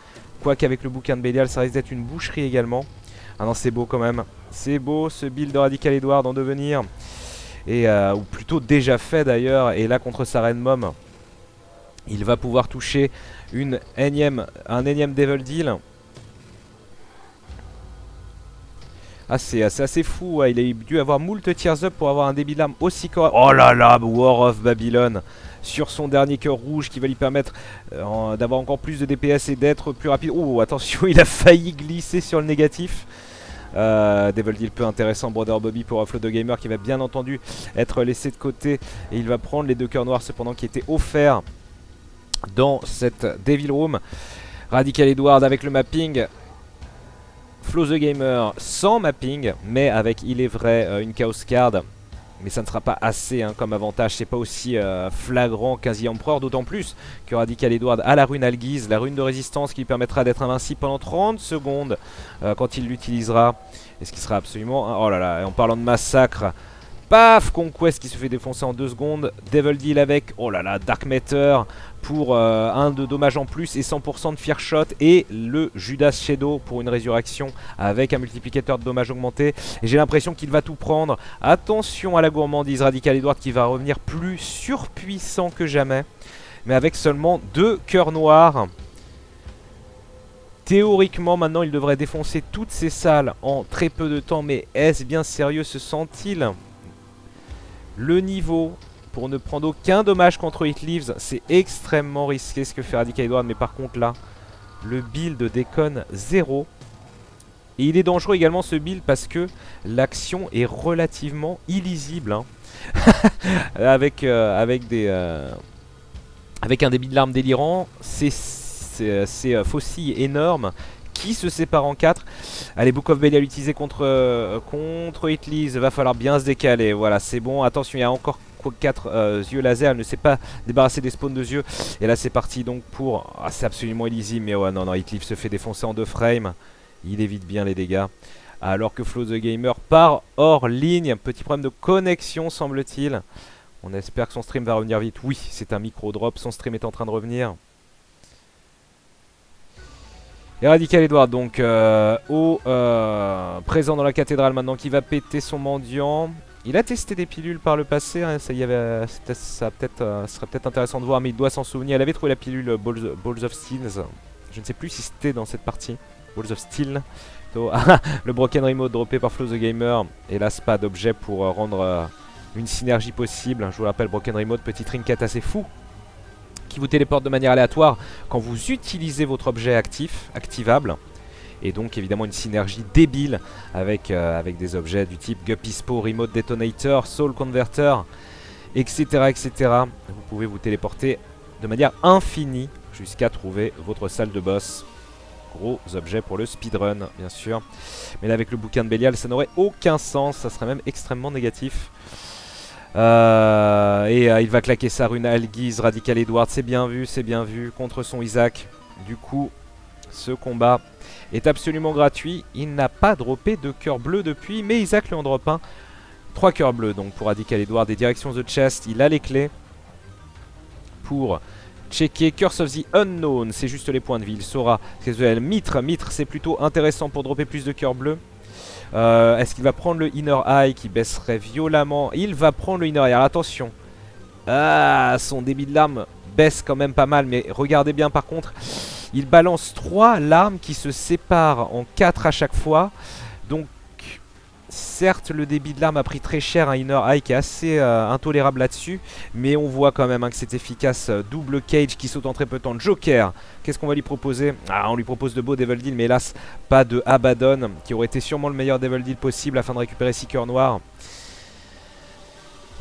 Quoique avec le bouquin de Bélial, ça risque d'être une boucherie également. Ah non, c'est beau quand même. C'est beau ce build de Radical Edward en devenir. Et, ou plutôt déjà fait d'ailleurs. Et là contre sa Reine Mom, il va pouvoir toucher un énième Devil Deal. Ah c'est assez fou, ouais. Il a dû avoir moult tears up pour avoir un débit d'arme aussi correct. Oh là là, War of Babylon sur son dernier cœur rouge qui va lui permettre d'avoir encore plus de DPS et d'être plus rapide. Oh attention, il a failli glisser sur le négatif. Devil Deal peu intéressant, Brother Bobby pour Offload the Gamer qui va bien entendu être laissé de côté. Et il va prendre les 2 cœurs noirs cependant qui étaient offerts dans cette Devil Room. Radical Edward avec le mapping. Flo the Gamer sans mapping, mais avec, il est vrai, une Chaos Card. Mais ça ne sera pas assez hein, comme avantage, c'est pas aussi flagrant qu'un The Emperor, d'autant plus que Radical Edward a la rune Algiz, la rune de résistance qui lui permettra d'être invincible pendant 30 secondes quand il l'utilisera. Et ce qui sera absolument... Oh là là, et en parlant de massacre, paf, Conquest qui se fait défoncer en 2 secondes, Devil Deal avec, oh là là, Dark Matter pour 1 de dommage en plus et 100% de Fear Shot et le Judas Shadow pour une résurrection avec un multiplicateur de dommages augmenté. Et j'ai l'impression qu'il va tout prendre. Attention à la gourmandise, Radical Edward qui va revenir plus surpuissant que jamais, mais avec seulement 2 cœurs noirs. Théoriquement maintenant il devrait défoncer toutes ces salles en très peu de temps, mais est-ce bien sérieux? Se sent-il le niveau pour ne prendre aucun dommage contre It Leaves? C'est extrêmement risqué ce que fait Radical Edward, mais par contre là, le build déconne 0. Et il est dangereux également ce build parce que l'action est relativement illisible. Hein. avec un débit de larmes délirant, ces faucilles énormes qui se séparent en 4. Allez, Book of Belial utilisé contre It Leaves, va falloir bien se décaler. Voilà, c'est bon. Attention, il y a encore 4 yeux laser, elle ne s'est pas débarrassée des spawns de yeux. Et là c'est parti donc pour... Ah, c'est absolument illisible, mais ouais non, It Leaves se fait défoncer en 2 frames. Il évite bien les dégâts. Alors que Flo the Gamer part hors ligne. Petit problème de connexion semble-t-il. On espère que son stream va revenir vite. Oui, c'est un micro drop, son stream est en train de revenir. Et Radical Edward donc présent dans la cathédrale maintenant qui va péter son mendiant. Il a testé des pilules par le passé, hein, ça serait peut-être intéressant de voir, mais il doit s'en souvenir. Il avait trouvé la pilule Balls of Steel. Je ne sais plus si c'était dans cette partie. Balls of Steel. Le Broken Remote droppé par Flo the Gamer. Hélas, pas d'objet pour rendre une synergie possible. Je vous rappelle, Broken Remote, petit trinket assez fou qui vous téléporte de manière aléatoire quand vous utilisez votre objet activable. Et donc évidemment une synergie débile avec des objets du type Guppispo, Remote Detonator, Soul Converter, etc., etc. Vous pouvez vous téléporter de manière infinie jusqu'à trouver votre salle de boss. Gros objet pour le speedrun, bien sûr. Mais là avec le bouquin de Bélial, ça n'aurait aucun sens, ça serait même extrêmement négatif. Il va claquer sa rune Algiz, Radical Edward, c'est bien vu, contre son Isaac. Du coup, ce combat est absolument gratuit. Il n'a pas droppé de cœur bleu depuis, mais Isaac lui en drop un. 3 cœurs bleus donc pour Radical Edward. Des directions de chest, il a les clés pour checker. Curse of the Unknown, c'est juste les points de vie, il saura. Mitre, c'est plutôt intéressant pour dropper plus de cœurs bleus. Est-ce qu'il va prendre le Inner Eye qui baisserait violemment? Il va prendre le Inner Eye, alors attention. Ah, son débit de larmes baisse quand même pas mal, mais regardez bien par contre. Il balance 3 larmes qui se séparent en 4 à chaque fois. Donc Certes, le débit de l'arme a pris très cher, un Inner Eye qui est assez intolérable là-dessus, mais on voit quand même que c'est efficace. Double Cage qui saute en très peu de temps. Joker, qu'est-ce qu'on va lui proposer? Ah, on lui propose de beaux Devil Deal, mais hélas, pas de Abaddon, qui aurait été sûrement le meilleur Devil Deal possible afin de récupérer 6 cœurs noirs.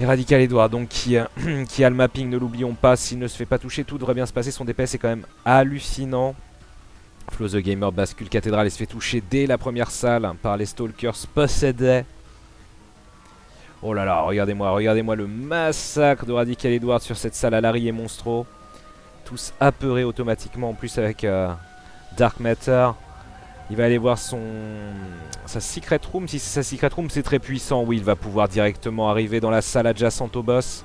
Et Radical Edward, donc qui a le mapping, ne l'oublions pas, s'il ne se fait pas toucher, tout devrait bien se passer. Son DPS est quand même hallucinant. Flo the Gamer bascule cathédrale et se fait toucher dès la première salle par les Stalkers possédés. Oh là là, regardez-moi le massacre de Radical Edward sur cette salle à Larry et Monstro. Tous apeurés automatiquement, en plus avec Dark Matter. Il va aller voir sa Secret Room. Si c'est sa Secret Room, c'est très puissant. Oui, il va pouvoir directement arriver dans la salle adjacente au boss.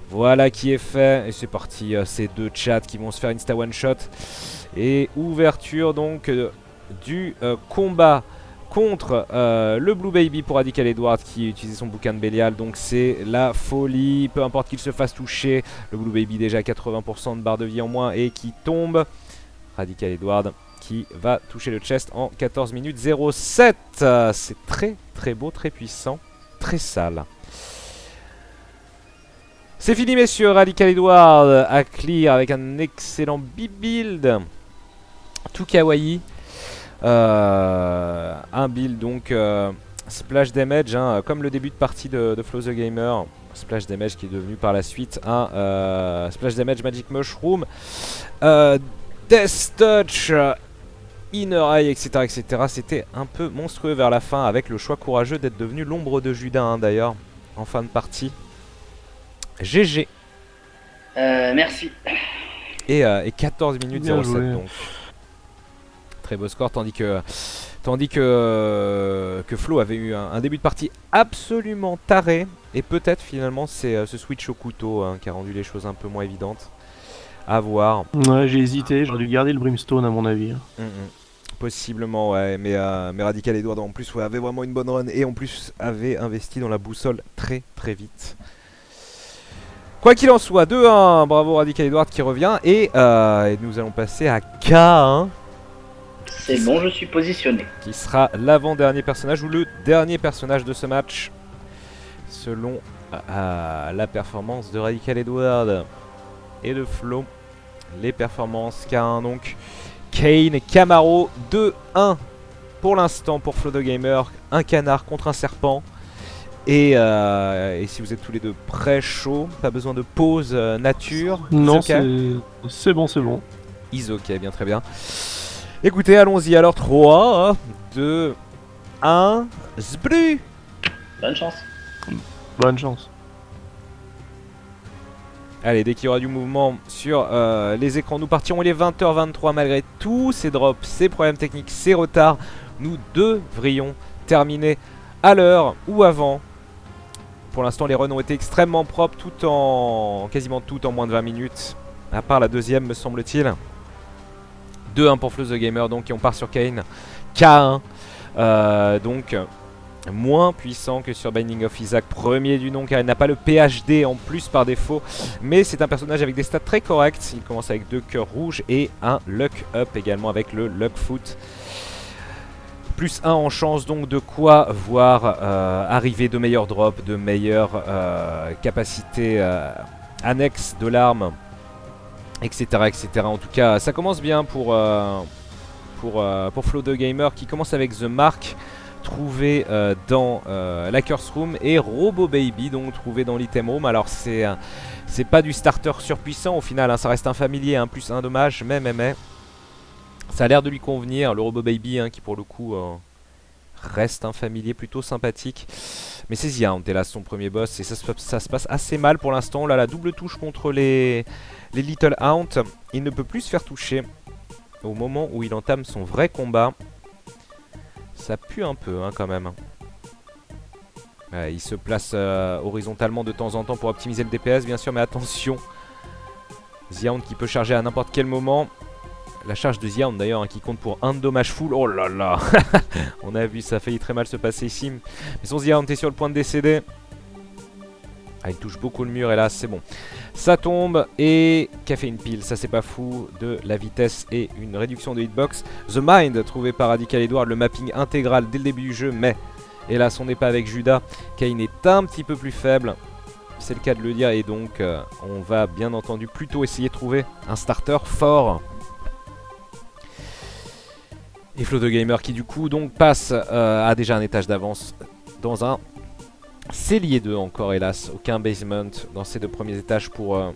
Voilà qui est fait. Et c'est parti, ces deux chats qui vont se faire insta one shot. Et ouverture donc du combat contre le Blue Baby pour Radical Edward qui utilisait son bouquin de Bélial. Donc c'est la folie, peu importe qu'il se fasse toucher. Le Blue Baby déjà à 80% de barre de vie en moins et qui tombe. Radical Edward qui va toucher le chest en 14 minutes 07. C'est très très beau, très puissant, très sale. C'est fini messieurs, Radical Edward à clear avec un excellent B-build. Tout kawaii. Un build donc splash damage, hein, comme le début de partie de Flo the Gamer. Splash damage qui est devenu par la suite un splash damage magic mushroom. Death touch. Inner Eye, etc. etc. C'était un peu monstrueux vers la fin avec le choix courageux d'être devenu l'ombre de Judas, hein, d'ailleurs, en fin de partie. GG. Merci. Et 14 minutes 07 donc. Très beau score, tandis que Flo avait eu un début de partie absolument taré. Et peut-être finalement c'est ce switch au couteau qui a rendu les choses un peu moins évidentes. À voir. Ouais, j'ai hésité, j'aurais dû garder le Brimstone à mon avis. Possiblement, ouais, mais Radical Edward en plus avait vraiment une bonne run et en plus avait investi dans la boussole très très vite. Quoi qu'il en soit, 2-1, bravo Radical Edward qui revient et nous allons passer à K1. C'est bon, je suis positionné. Qui sera l'avant-dernier personnage ou le dernier personnage de ce match selon la performance de Radical Edward et de Flo. Les performances K1 donc. Kane, Camaro, 2-1 pour l'instant pour Flo the Gamer. Un canard contre un serpent. Et si vous êtes tous les deux prêts, chaud, pas besoin de pause nature. Non, c'est bon, c'est bon. Is ok, bien très bien. Écoutez, allons-y alors. 3, 2, 1, zbru. Bonne chance. Bonne chance. Allez, dès qu'il y aura du mouvement sur les écrans, nous partirons. Il est 20h23 malgré tous ces drops, ces problèmes techniques, ces retards. Nous devrions terminer à l'heure ou avant. Pour l'instant, les runs ont été extrêmement propres, quasiment tout en moins de 20 minutes. À part la deuxième, me semble-t-il. 2-1 pour Flo the Gamer, donc, et on part sur Kane. K1, donc... moins puissant que sur Binding of Isaac, premier du nom car il n'a pas le PhD en plus par défaut, mais c'est un personnage avec des stats très corrects. Il commence avec 2 cœurs rouges et un luck up également avec le luck foot. Plus 1 en chance, donc de quoi voir arriver de meilleurs drops, de meilleures capacités annexes de l'arme, etc., etc. En tout cas, ça commence bien pour Flo the Gamer qui commence avec The Mark, trouvé dans la Curse Room, et Robo Baby, donc trouvé dans l'Item Room. Alors c'est pas du starter surpuissant au final, hein, ça reste un familier, un plus 1 dommage, mais ça a l'air de lui convenir, le Robo Baby, hein, qui pour le coup reste un familier plutôt sympathique. Mais c'est Ziant, hélas, son premier boss, et ça se passe assez mal pour l'instant. Là, la double touche contre les Little Hound, il ne peut plus se faire toucher au moment où il entame son vrai combat. Ça pue un peu, hein, quand même. Il se place horizontalement de temps en temps pour optimiser le DPS, bien sûr, mais attention. Ziant qui peut charger à n'importe quel moment. La charge de Ziant d'ailleurs, hein, qui compte pour 1 dommage full. Oh là là. On a vu, ça a failli très mal se passer ici. Mais son Ziant est sur le point de décéder. Il touche beaucoup le mur et là c'est bon. Ça tombe et Caféine Pile, ça c'est pas fou, de la vitesse et une réduction de hitbox. The Mind, trouvé par Radical Edward, le mapping intégral dès le début du jeu, mais Hélas, on n'est pas avec Judas. Kayn est un petit peu plus faible. C'est le cas de le dire. Et donc, on va bien entendu plutôt essayer de trouver un starter fort. Et Flo the Gamer qui du coup donc passe a déjà un étage d'avance dans un cellier 2 encore hélas. Aucun basement dans ces deux premiers étages pour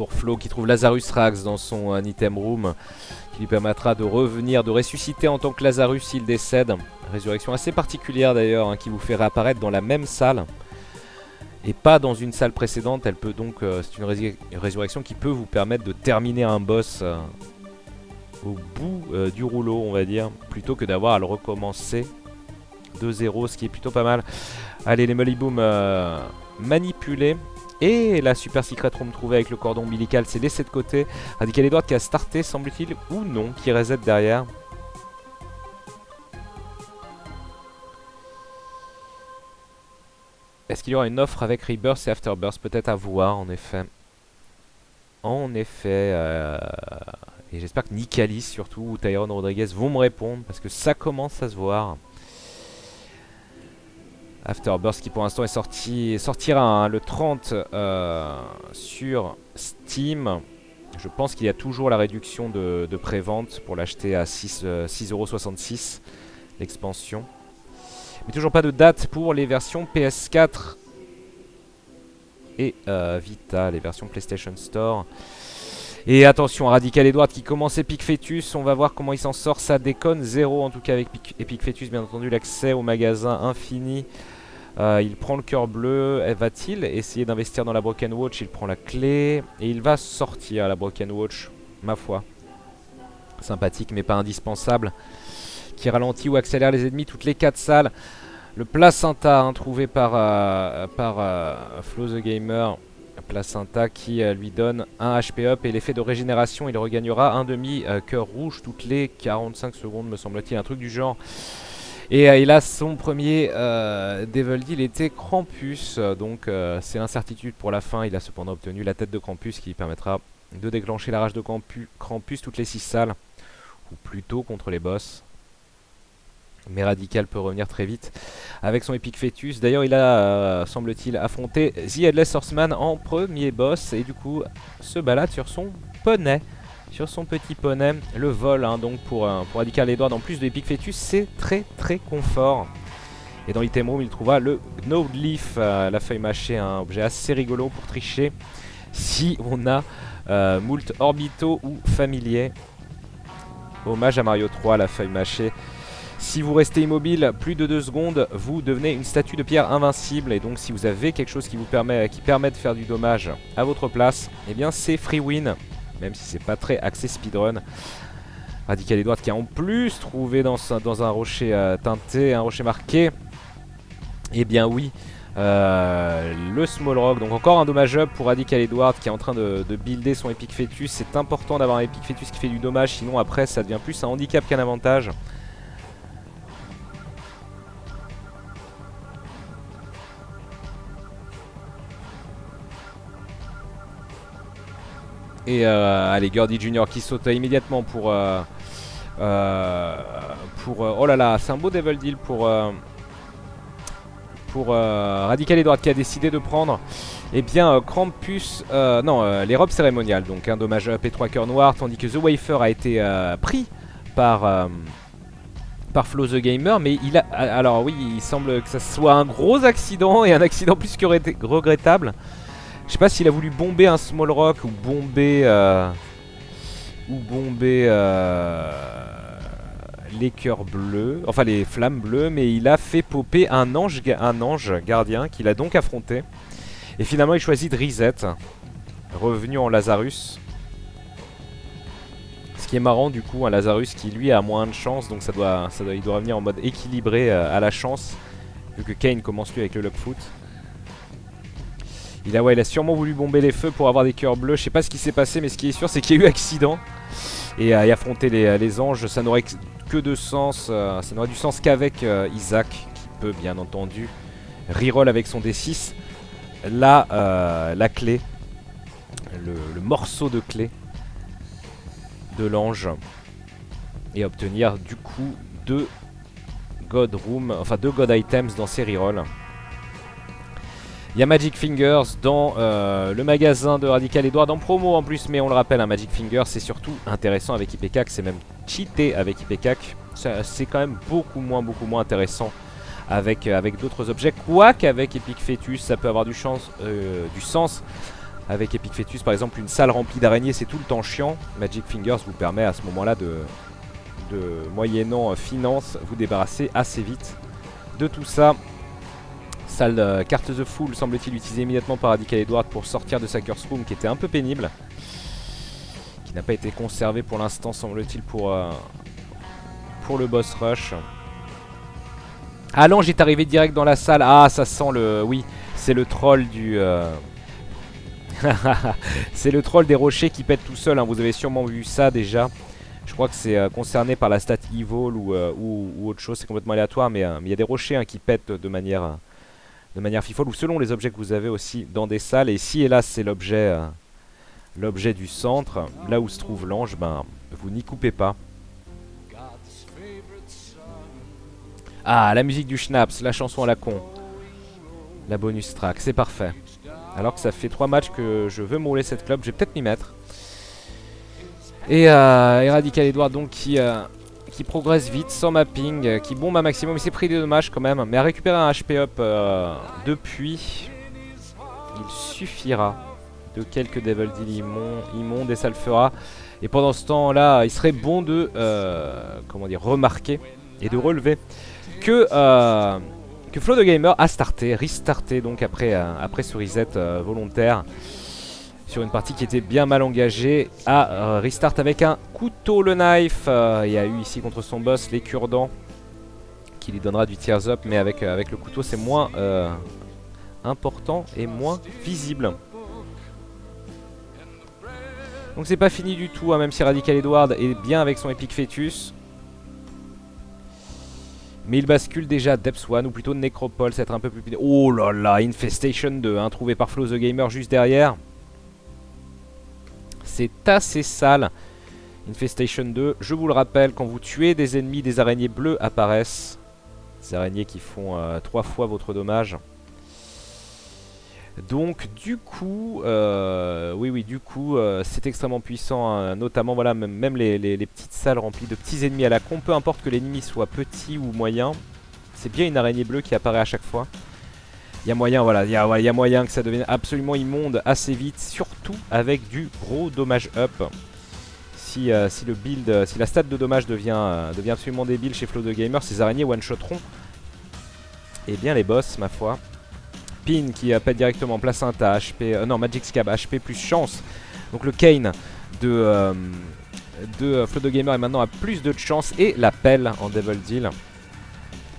Flo qui trouve Lazarus Rax dans son item room qui lui permettra de revenir, de ressusciter en tant que Lazarus s'il décède. Résurrection assez particulière d'ailleurs hein, qui vous fait réapparaître dans la même salle et pas dans une salle précédente. Elle peut donc, c'est une résurrection qui peut vous permettre de terminer un boss au bout du rouleau on va dire, plutôt que d'avoir à le recommencer de zéro, ce qui est plutôt pas mal. Allez, les Mollyboom manipulés. Et la super secret room trouvée avec le cordon ombilical, c'est laissé de côté. Radical Edward qui a starté, semble-t-il, ou non, qui reset derrière. Est-ce qu'il y aura une offre avec Rebirth et Afterbirth? Peut-être à voir, en effet. En effet. Et j'espère que Nicalis, surtout, ou Tyrone Rodriguez vont me répondre, parce que ça commence à se voir. Afterbirth qui pour l'instant est sortira hein, le 30 sur Steam. Je pense qu'il y a toujours la réduction de prévente pour l'acheter à 6,66€ l'expansion. Mais toujours pas de date pour les versions PS4 et Vita, les versions PlayStation Store. Et attention, Radical Edward qui commence Epic Fetus, on va voir comment il s'en sort, ça déconne, 0 en tout cas avec Epic Fetus, bien entendu l'accès au magasin infini. Il prend le cœur bleu, va-t-il essayer d'investir dans la Broken Watch? Il prend la clé et il va sortir la Broken Watch, ma foi. Sympathique mais pas indispensable. Qui ralentit ou accélère les ennemis toutes les 4 salles. Le placenta hein, trouvé par Flo the Gamer. Placenta qui lui donne un HP up et l'effet de régénération. Il regagnera un demi cœur rouge toutes les 45 secondes me semble-t-il, un truc du genre. Et il a son premier Devil Deal était Krampus, donc c'est l'incertitude pour la fin. Il a cependant obtenu la tête de Krampus qui lui permettra de déclencher la rage de Krampus toutes les 6 salles, ou plutôt contre les boss. Mais Radical peut revenir très vite avec son Epic Fetus. D'ailleurs il a, semble-t-il, affronté The Headless Horseman en premier boss et du coup se balade sur son poney. Sur son petit poney, le vol hein, donc pour Radical Edward en plus de Epic Fetus, c'est très très confort. Et dans l'item room il trouvera le Gnawed Leaf, la feuille mâchée, un objet assez rigolo pour tricher si on a moult orbitaux ou familiers. Hommage à Mario 3, la feuille mâchée. Si vous restez immobile plus de 2 secondes, vous devenez une statue de pierre invincible. Et donc si vous avez quelque chose qui vous permet de faire du dommage à votre place, eh bien c'est free win. Même si c'est pas très axé speedrun. Radical Edward qui a en plus trouvé dans un rocher teinté, un rocher marqué. Eh bien oui, le Small Rock. Donc encore un dommage up pour Radical Edward qui est en train de builder son Epic Fetus. C'est important d'avoir un Epic Fetus qui fait du dommage, sinon après ça devient plus un handicap qu'un avantage. Et allez, Gordy Junior qui saute immédiatement pour oh là là, c'est un beau Devil Deal pour Radical Edward qui a décidé de prendre eh bien Krampus, les robes cérémoniales, donc un dommage up et 3 cœurs noirs, tandis que The Wafer a été pris par Flo the Gamer, mais il a, alors oui, il semble que ça soit un gros accident et un accident plus que regrettable. Je sais pas s'il a voulu bomber un Small Rock ou bomber les cœurs bleus, enfin les flammes bleues, mais il a fait popper un ange gardien qu'il a donc affronté. Et finalement il choisit de reset, revenu en Lazarus. Ce qui est marrant du coup, un Lazarus qui lui a moins de chance, donc il doit revenir en mode équilibré à la chance, vu que Kayn commence lui avec le Lockfoot. Il a sûrement voulu bomber les feux pour avoir des cœurs bleus. Je sais pas ce qui s'est passé, mais ce qui est sûr, c'est qu'il y a eu accident. Et affronter les anges, ça n'aurait que de sens. Ça n'aurait du sens qu'avec Isaac, qui peut bien entendu reroll avec son D6 la clé, le morceau de clé de l'ange, et obtenir du coup 2 God Room, enfin 2 God Items dans ses rerolls. Il y a Magic Fingers dans le magasin de Radical Edward en promo en plus, mais on le rappelle, un Magic Fingers c'est surtout intéressant avec IPCAC, c'est même cheaté avec IPCAC. C'est quand même beaucoup moins intéressant avec d'autres objets, quoique avec Epic Fetus ça peut avoir du sens. Avec Epic Fetus par exemple, une salle remplie d'araignées c'est tout le temps chiant. Magic Fingers vous permet à ce moment là de moyennant finance vous débarrasser assez vite de tout ça. Salle carte The Fool semble-t-il utilisée immédiatement par Radical Edward pour sortir de sa Curse Room qui était un peu pénible, qui n'a pas été conservé pour l'instant semble-t-il pour le boss rush. Ah, l'ange est arrivé direct dans la salle. Ah, ça sent le... Oui, c'est le troll du... c'est le troll des rochers qui pète tout seul, hein. Vous avez sûrement vu ça déjà. Je crois que c'est concerné par la stat Evil ou autre chose, c'est complètement aléatoire, mais il y a des rochers qui pètent de manière fifole, ou selon les objets que vous avez aussi dans des salles. Et si, hélas, c'est l'objet du centre, là où se trouve l'ange, ben, vous n'y coupez pas. Ah, la musique du Schnapps, la chanson à la con. La bonus track, c'est parfait. Alors que ça fait 3 matchs que je veux mouler cette club, je vais peut-être m'y mettre. Et Radical Edward donc qui progresse vite, sans mapping, qui bombe un maximum. Il s'est pris des dommages quand même, mais a récupéré un HP up depuis. Il suffira de quelques Devil Deal immondes et ça le fera. Et pendant ce temps-là, il serait bon de comment dire, remarquer et de relever que Flow the Gamer a restarté donc après ce reset volontaire sur une partie qui était bien mal engagée, à restart avec un couteau, le knife. Il y a eu ici contre son boss les cure-dents qui lui donnera du tears up, mais avec le couteau c'est moins important et moins visible. Donc c'est pas fini du tout, hein, même si Radical Edward est bien avec son Epic Fetus. Mais il bascule déjà Depths 1, ou plutôt Necropole, c'est être un peu plus... Oh là là, Infestation 2, hein, trouvé par Flow the Gamer juste derrière. C'est assez sale. Infestation 2, je vous le rappelle, quand vous tuez des ennemis, des araignées bleues apparaissent. Des araignées qui font 3 fois votre dommage. Donc du coup, du coup, c'est extrêmement puissant, hein, notamment voilà, même les petites salles remplies de petits ennemis à la con, peu importe que l'ennemi soit petit ou moyen, c'est bien une araignée bleue qui apparaît à chaque fois. Il y a moyen, voilà, il y a moyen que ça devienne absolument immonde assez vite, surtout avec du gros dommage up. Si la stat de dommage devient absolument débile chez Flow the Gamer, ces araignées one-shotteront et bien les boss, ma foi. Pin qui appelle directement Placenta, HP, non, Magic Scab, HP plus chance. Donc le Kane de Flow the Gamer est maintenant à plus de chance, et la pelle en Devil Deal.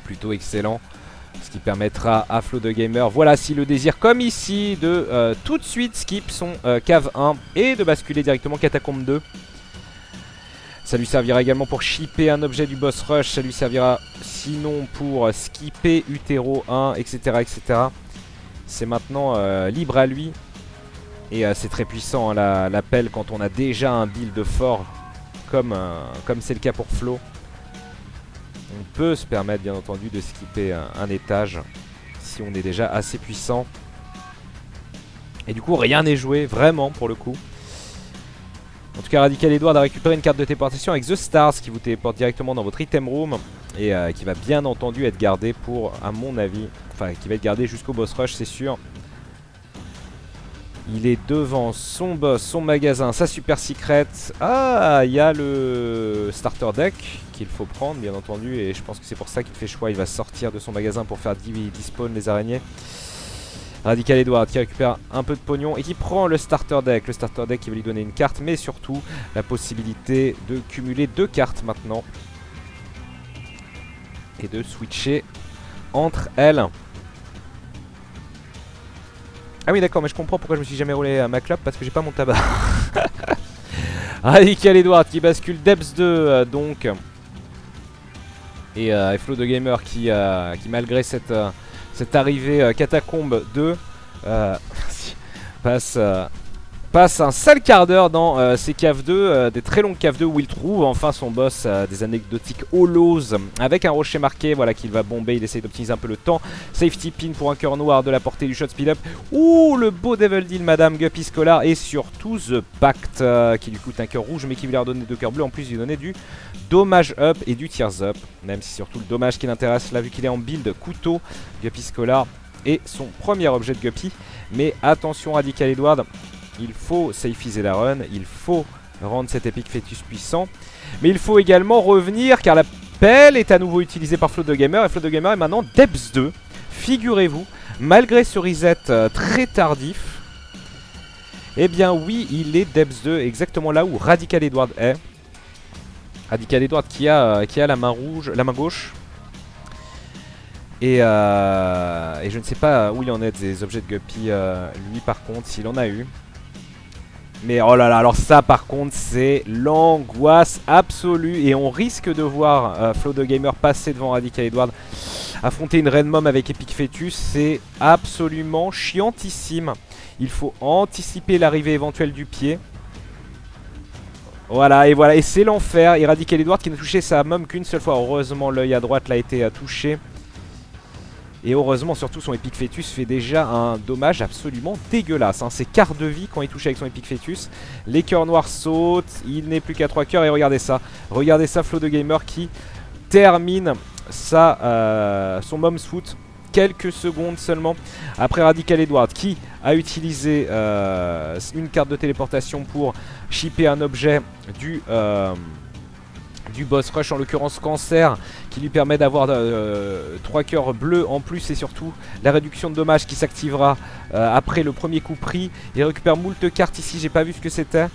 Plutôt excellent. Ce qui permettra à Flow the Gamer, voilà, s'il le désire, comme ici, de tout de suite skip son cave 1 et de basculer directement Catacombe 2. Ça lui servira également pour shipper un objet du boss rush. Ça lui servira sinon pour skipper Utero 1, etc. etc. C'est maintenant libre à lui. Et c'est très puissant, hein, la pelle, quand on a déjà un build fort, comme c'est le cas pour Flow. On peut se permettre bien entendu de skipper un étage si on est déjà assez puissant. Et du coup rien n'est joué, vraiment, pour le coup. En tout cas, Radical Edward a récupéré une carte de téléportation avec The Stars qui vous téléporte directement dans votre item room. Et qui va bien entendu être gardé pour, à mon avis, enfin qui va être gardé jusqu'au boss rush, c'est sûr. Il est devant son boss, son magasin, sa super secret. Ah, il y a le starter deck qu'il faut prendre, bien entendu. Et je pense que c'est pour ça qu'il fait choix. Il va sortir de son magasin pour faire despawn les araignées. Radical Edward qui récupère un peu de pognon et qui prend le starter deck. Le starter deck qui va lui donner une carte, mais surtout la possibilité de cumuler 2 cartes maintenant. Et de switcher entre elles. Ah oui d'accord, mais je comprends pourquoi je me suis jamais roulé à ma clope, parce que j'ai pas mon tabac. Radical Edward qui bascule Depths 2 donc. Et Flow the Gamer qui malgré cette arrivée Catacombe 2 passe passe un sale quart d'heure dans ces caves 2, des très longues caves 2 où il trouve enfin son boss, des anecdotiques holos avec un rocher marqué, voilà qu'il va bomber, il essaye d'optimiser un peu le temps. Safety pin pour un cœur noir de la portée du shot speed up. Ouh, le beau Devil Deal Madame Guppy Scholar et surtout The Pact qui lui coûte un cœur rouge mais qui lui a redonné 2 cœurs bleus, en plus lui donner du dommage up et du tears up, même si surtout le dommage qui l'intéresse là vu qu'il est en build couteau. Guppy Scholar est son premier objet de Guppy, mais attention Radical Edward, il faut safiser la run, il faut rendre cet épique fœtus puissant, mais il faut également revenir car la pelle est à nouveau utilisée par Flow the Gamer et Flow the Gamer est maintenant Depths 2, figurez-vous, malgré ce reset très tardif. Eh bien oui, il est Depths 2 exactement là où Radical Edward est. Radical Edward qui a la main rouge, la main gauche. Et je ne sais pas où il en est des objets de Guppy, lui par contre, s'il en a eu. Mais oh là là, alors ça par contre c'est l'angoisse absolue. Et on risque de voir Flow the Gamer passer devant Radical Edward, affronter une Red Mom avec Epic Fœtus. C'est absolument chiantissime. Il faut anticiper l'arrivée éventuelle du pied. Voilà, et c'est l'enfer. Et Radical Edward qui n'a touché sa mom qu'une seule fois. Heureusement l'œil à droite l'a été touché. Et heureusement, surtout, son Epic Fœtus fait déjà un dommage absolument dégueulasse. Hein. C'est quart de vie quand il touche avec son Epic Fœtus. Les cœurs noirs sautent. Il n'est plus qu'à 3 cœurs. Et regardez ça. Regardez ça, Flow the Gamer qui termine son Mom's Foot. Quelques secondes seulement après Radical Edward qui a utilisé une carte de téléportation pour shipper un objet du boss rush, en l'occurrence Cancer, qui lui permet d'avoir 3 cœurs bleus en plus et surtout la réduction de dommages qui s'activera après le premier coup pris. Il récupère moult cartes ici, j'ai pas vu ce que c'était.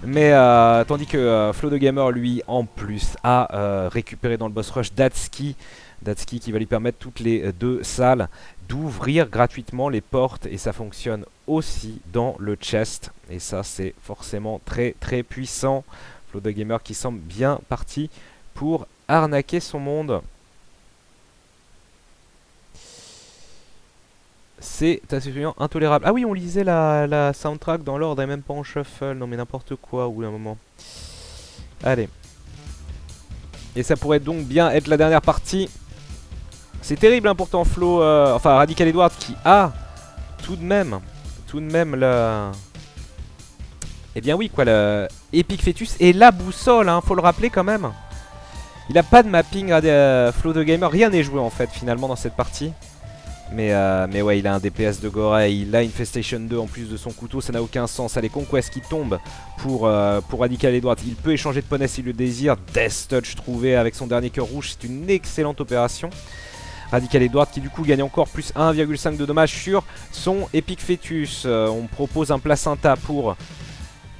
Mais tandis que Flow the Gamer lui en plus a récupéré dans le boss rush Datsuki qui va lui permettre toutes les 2 salles d'ouvrir gratuitement les portes, et ça fonctionne aussi dans le chest et ça c'est forcément très très puissant. Flow the Gamer qui semble bien parti pour arnaquer son monde. C'est absolument intolérable. Ah oui, on lisait la soundtrack dans l'ordre et même pas en shuffle. Non mais n'importe quoi, ou un moment. Allez. Et ça pourrait donc bien être la dernière partie. C'est terrible hein, pourtant Flow, enfin Radical Edward qui a tout de même le... Eh bien oui quoi, le Epic Fœtus et la boussole, hein, faut le rappeler quand même. Il a pas de mapping Flow the Gamer, rien n'est joué en fait finalement dans cette partie. Mais ouais, il a un DPS de Gorey, il a Infestation 2 en plus de son couteau, ça n'a aucun sens. Allez, Conquest qui tombe pour Radical Edward, il peut échanger de poney s'il le désire. Death Touch trouvé avec son dernier cœur rouge, c'est une excellente opération. Radical Edward qui du coup gagne encore plus 1,5 de dommages sur son Epic Fœtus. On propose un placenta pour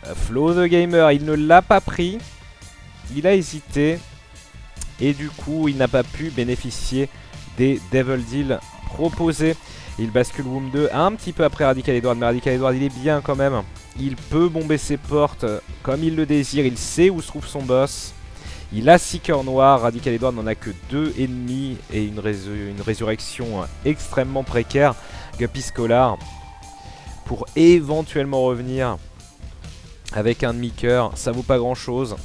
Flow the Gamer, il ne l'a pas pris, il a hésité et du coup il n'a pas pu bénéficier des Devil Deal proposés. Il bascule Womb 2 un petit peu après Radical Edward, mais Radical Edward il est bien quand même, il peut bomber ses portes comme il le désire, il sait où se trouve son boss. Il a 6 cœurs noirs, Radical Edward n'en a que 2 ennemis et une résurrection extrêmement précaire. Guppy Scholar pour éventuellement revenir avec un demi-cœur, ça vaut pas grand chose.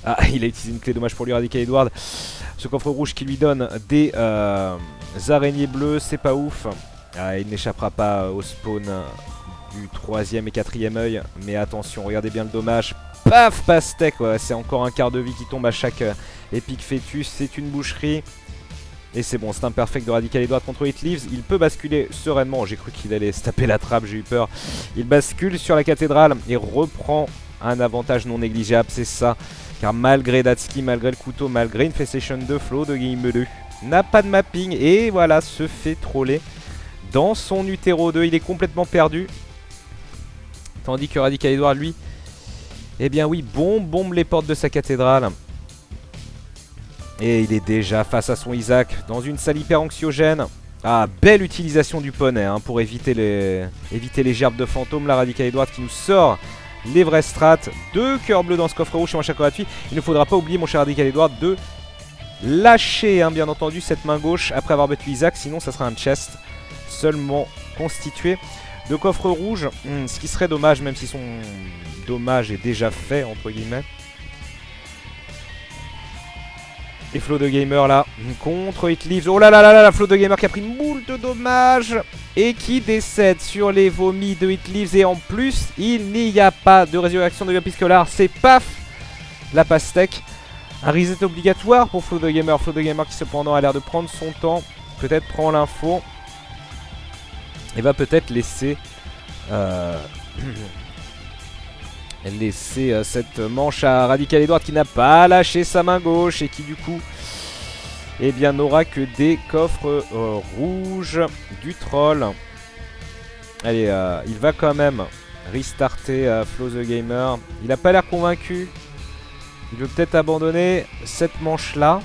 Ah, il a utilisé une clé dommage pour lui, Radical Edward. Ce coffre rouge qui lui donne des araignées bleues, c'est pas ouf. Ah, il n'échappera pas au spawn du 3e et 4e œil. Mais attention, regardez bien le dommage. Paf, pastèque, ouais, c'est encore un quart de vie qui tombe à chaque Epic Fœtus. C'est une boucherie. Et c'est bon, c'est un perfect de Radical Edward contre It Leaves. Il peut basculer sereinement. J'ai cru qu'il allait se taper la trappe, j'ai eu peur. Il bascule sur la cathédrale et reprend un avantage non négligeable, c'est ça. Car malgré Datsuki, malgré le couteau, malgré Infestation 2, Flow the Gamer n'a pas de mapping et voilà, se fait troller dans son Utero 2. Il est complètement perdu. Tandis que Radical Edward, lui, eh bien oui, bombe les portes de sa cathédrale. Et il est déjà face à son Isaac dans une salle hyper anxiogène. Ah, belle utilisation du poney hein, pour éviter les gerbes de fantômes. La Radical Edward qui nous sort les vrais strats. 2 cœurs bleus dans ce coffre rouge sur un chaque gratuit. Il ne faudra pas oublier, mon cher Radical Edward, de lâcher hein, bien entendu cette main gauche après avoir battu Isaac. Sinon ça sera un chest seulement constitué de coffre rouge, ce qui serait dommage, même si son dommage est déjà fait, entre guillemets. Et Flow de Gamer là, contre Hitleaves. Oh là là là là, Flow de Gamer qui a pris une moule de dommages et qui décède sur les vomis de Hitleaves. Et en plus, il n'y a pas de résurrection de Vapiscolar. C'est paf, la pastèque. Un reset obligatoire pour Flow de Gamer. Flow de Gamer qui cependant a l'air de prendre son temps. Peut-être prend l'info. Et va peut-être laisser... laisser cette manche à Radical Edward qui n'a pas lâché sa main gauche et qui du coup eh bien n'aura que des coffres rouges du troll. Allez, il va quand même restarter Flow the Gamer. Il n'a pas l'air convaincu. Il veut peut-être abandonner cette manche là.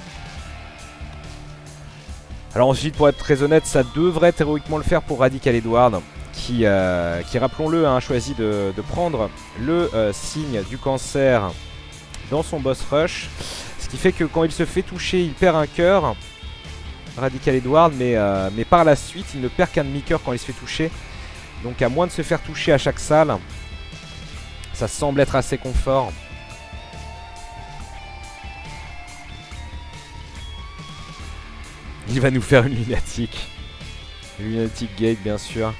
Alors ensuite, pour être très honnête, ça devrait héroïquement le faire pour Radical Edward qui rappelons-le, a choisi de prendre le signe du cancer dans son boss rush. Ce qui fait que quand il se fait toucher, il perd un cœur, Radical Edward, mais par la suite, il ne perd qu'un demi-cœur quand il se fait toucher. Donc à moins de se faire toucher à chaque salle, ça semble être assez confort. Il va nous faire une lunatique. Une lunatic gate, bien sûr.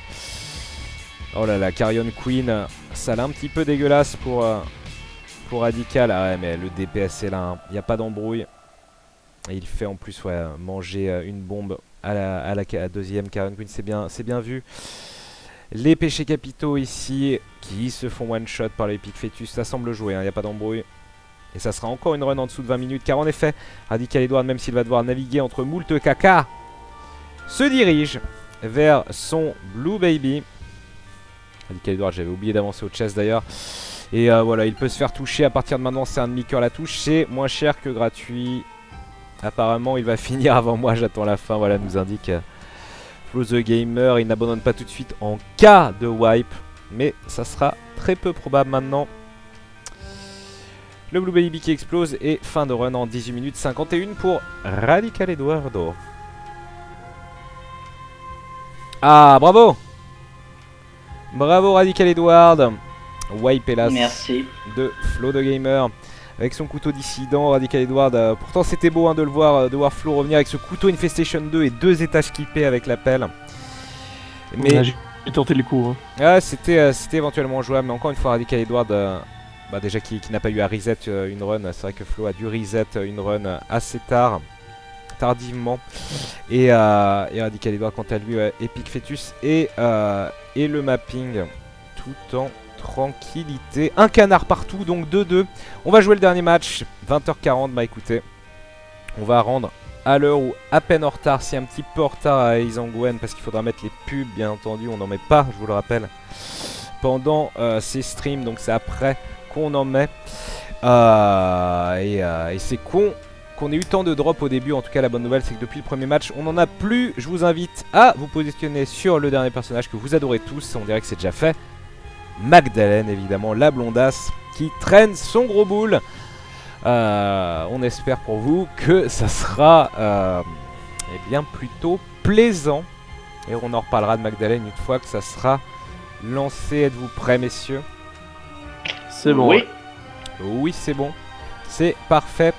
Oh là là, Carrion Queen, ça l'a un petit peu dégueulasse pour Radical. Ah ouais, mais le DPS est là, il n'y a pas d'embrouille. Et il fait en plus manger une bombe à la deuxième Carrion Queen, c'est bien vu. Les péchés capitaux ici, qui se font one-shot par l'Epic Fetus, ça semble jouer, il n'y a pas d'embrouille. Et ça sera encore une run en dessous de 20 minutes, car en effet, Radical Edward, même s'il va devoir naviguer entre moult caca, se dirige vers son Blue Baby. Radical Edward, j'avais oublié d'avancer au chest d'ailleurs. Et voilà, il peut se faire toucher à partir de maintenant, c'est un demi-cœur la touche, c'est moins cher que gratuit. Apparemment, il va finir avant moi, j'attends la fin, voilà, nous indique Flow the Gamer. Il n'abandonne pas tout de suite en cas de wipe, mais ça sera très peu probable maintenant. Le Blue Baby qui explose et fin de run en 18 minutes 51 pour Radical Eduardo. Ah, bravo! Bravo Radical Edward. Wipe hélas. Merci. De Flow the Gamer. Avec son couteau dissident, Radical Edward. Pourtant c'était beau de le voir, de voir Flow revenir avec ce couteau Infestation 2 et 2 étages clippés avec la pelle. Mais j'ai tenté le coup. Ah, c'était éventuellement jouable, mais encore une fois Radical Edward, déjà qui n'a pas eu à reset une run. C'est vrai que Flow a dû reset une run assez tardivement. Et Radical Edward quant à lui, Epic Fetus et le mapping tout en tranquillité. Un canard partout, donc 2-2. On va jouer le dernier match, 20h40. Bah écoutez, on va rendre à l'heure ou à peine en retard, si un petit peu en retard à Izangwen, parce qu'il faudra mettre les pubs, bien entendu. On n'en met pas, je vous le rappelle, pendant ces streams, donc c'est après qu'on en met. Et c'est con qu'on ait eu tant de drop au début. En tout cas, la bonne nouvelle, c'est que depuis le premier match, on n'en a plus. Je vous invite à vous positionner sur le dernier personnage que vous adorez tous. On dirait que c'est déjà fait. Magdalene, évidemment, la blondasse qui traîne son gros boule. On espère pour vous que ça sera eh bien plutôt plaisant. Et on en reparlera de Magdalene une fois que ça sera lancé. Êtes-vous prêts, messieurs? C'est bon. Oui. Oui, c'est bon. C'est parfait.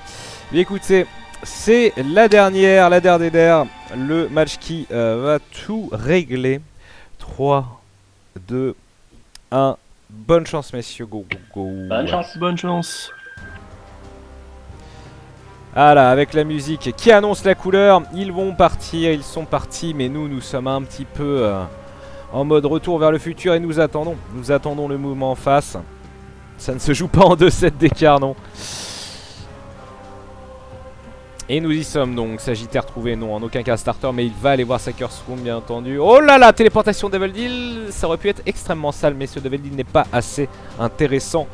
Écoutez, c'est la dernière, le match qui va tout régler. 3, 2, 1. Bonne chance, messieurs. Go, go, go. Bonne chance. Bonne chance. Voilà, avec la musique qui annonce la couleur, ils vont partir, ils sont partis, mais nous sommes un petit peu en mode retour vers le futur et nous attendons le mouvement en face. Ça ne se joue pas en 2-7 d'écart, non. Et nous y sommes donc. Sagittaire trouvé, non, en aucun cas starter, mais il va aller voir sa Curse Room, bien entendu. Oh là là, téléportation Devil Deal. Ça aurait pu être extrêmement sale, mais ce Devil Deal n'est pas assez intéressant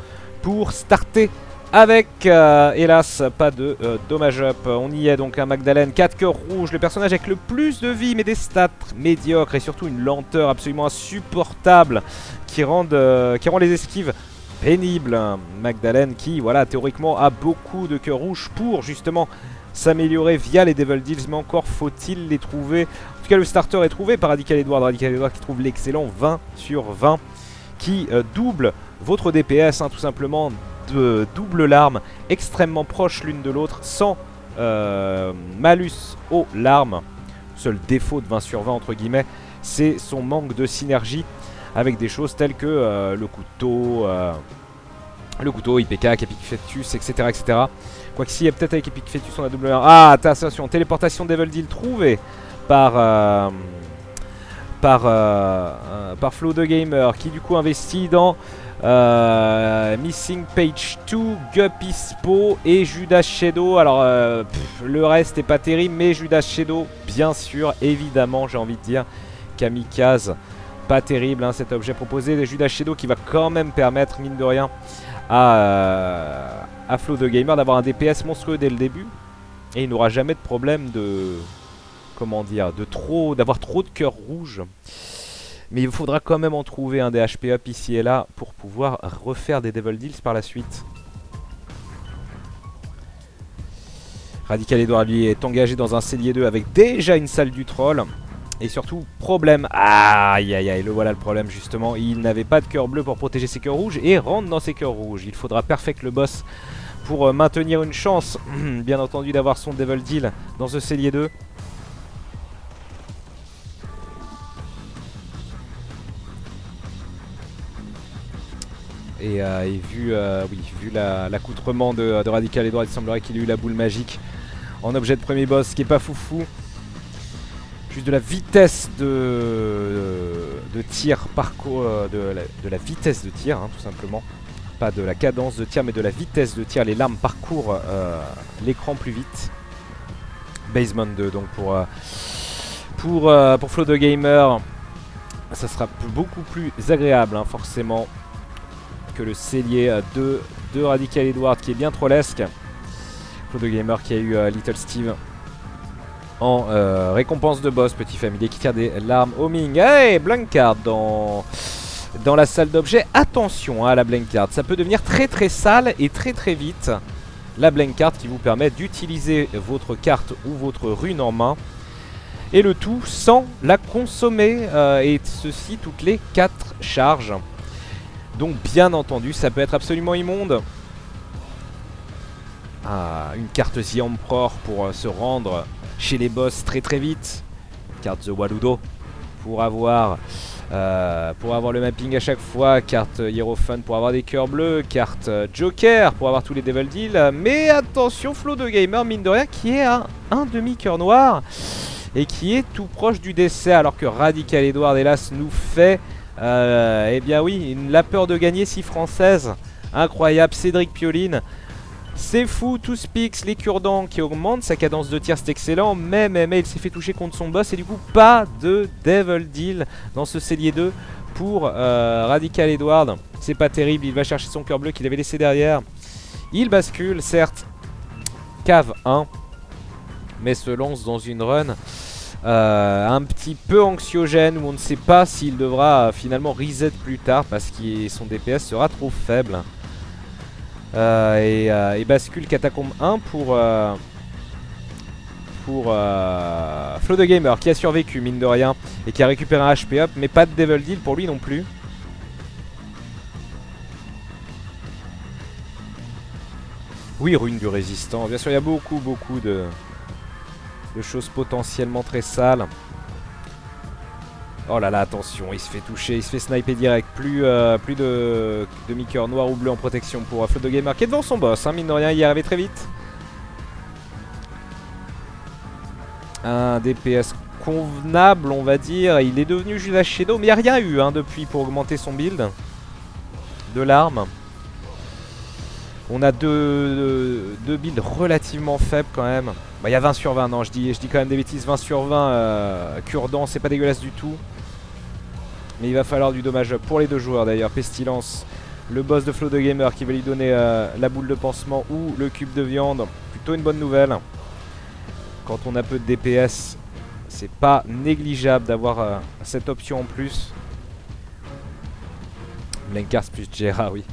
pour starter avec, hélas, pas de dommage up. On y est donc, un Magdalene, 4 cœurs rouges, le personnage avec le plus de vie, mais des stats médiocres et surtout une lenteur absolument insupportable qui rend les esquives pénibles. Magdalene qui, voilà, théoriquement a beaucoup de cœurs rouges pour justement s'améliorer via les Devil Deals, mais encore faut-il les trouver. En tout tout cas le starter est trouvé par Radical Edward. Radical Edward qui trouve l'excellent 20 sur 20 qui double votre DPS, hein, tout simplement, de double larmes extrêmement proches l'une de l'autre sans malus aux larmes. Seul défaut de 20 sur 20 entre guillemets, c'est son manque de synergie avec des choses telles que le couteau, IPK, Epic Fetus, etc. etc. Quoique si, peut-être avec Epic Fetus on a double... Ah, attention, téléportation Devil Deal trouvée par Flow the Gamer qui du coup investit dans Missing Page 2, Guppy Spo et Judas Shadow. Alors le reste est pas terrible, mais Judas Shadow bien sûr, évidemment, j'ai envie de dire. Kamikaze, pas terrible hein, cet objet proposé. Judas Shadow qui va quand même permettre, mine de rien, à Flow the Gamer d'avoir un DPS monstrueux dès le début. Et il n'aura jamais de problème de... Comment dire, d'avoir trop de cœurs rouges. Mais il faudra quand même en trouver un des HP up ici et là pour pouvoir refaire des Devil Deals par la suite. Radical Edward lui est engagé dans un cellier 2 avec déjà une salle du troll. Et surtout, problème, aïe aïe aïe, le voilà le problème justement. Il n'avait pas de cœur bleu pour protéger ses cœurs rouges et rentre dans ses cœurs rouges. Il faudra perfect le boss pour maintenir une chance, bien entendu, d'avoir son Devil Deal dans ce cellier 2. Et vu l'accoutrement de Radical Edward, il semblerait qu'il ait eu la boule magique en objet de premier boss, ce qui est pas foufou. Juste de la vitesse de tir parcours, de la vitesse de tir, hein, tout simplement. Pas de la cadence de tir, mais de la vitesse de tir. Les larmes parcourent l'écran plus vite. Basement 2, donc pour Flow the Gamer, ça sera beaucoup plus agréable, hein, forcément, que le cellier de Radical Edward qui est bien trollesque. Flow the Gamer qui a eu Little Steve en récompense de boss, petit familier qui tire des larmes homing. Hey, blank card dans la salle d'objets. Attention à la blank card, ça peut devenir très très sale et très très vite. La blank card qui vous permet d'utiliser votre carte ou votre rune en main. Et le tout sans la consommer, et ceci toutes les 4 charges. Donc bien entendu, ça peut être absolument immonde. Une carte The Emperor pour se rendre chez les boss très très vite. Carte The Waludo pour avoir le mapping à chaque fois. Carte Hierophant pour avoir des cœurs bleus. Carte Joker pour avoir tous les Devil Deals. Mais attention, Flow the Gamer, mine de rien, qui est à un demi-cœur noir et qui est tout proche du décès, alors que Radical Edward, hélas, nous fait eh bien oui, la peur de gagner si française. Incroyable, Cédric Pioline. C'est fou, tous Pix, les cure-dents qui augmentent sa cadence de tir, c'est excellent. Mais il s'est fait toucher contre son boss et du coup pas de Devil Deal dans ce cellier 2 pour Radical Edward. C'est pas terrible, il va chercher son cœur bleu qu'il avait laissé derrière. Il bascule, certes, cave 1, mais se lance dans une run un petit peu anxiogène où on ne sait pas s'il devra finalement reset plus tard parce que son DPS sera trop faible. Et bascule Catacombe 1 pour Flow the Gamer qui a survécu mine de rien et qui a récupéré un HP up, mais pas de Devil Deal pour lui non plus. Oui, rune du résistant, bien sûr il y a beaucoup de choses potentiellement très sales. Oh là là, attention, il se fait toucher, il se fait sniper direct. Plus de demi-cœur noir ou bleu en protection pour Flow the Gamer qui est devant son boss, hein, mine de rien, il y est arrivé très vite. Un DPS convenable, on va dire. Il est devenu Judas Shadow, mais il n'y a rien eu hein, depuis pour augmenter son build de l'arme. On a deux builds relativement faibles quand même. Bah, il y a 20 sur 20, non, je dis quand même des bêtises. 20 sur 20, cure-dent, c'est pas dégueulasse du tout. Mais il va falloir du dommage pour les deux joueurs d'ailleurs. Pestilence, le boss de Flow the Gamer qui va lui donner la boule de pansement ou le cube de viande. Plutôt une bonne nouvelle. Quand on a peu de DPS, c'est pas négligeable d'avoir cette option en plus. Blenkars plus Jera, oui.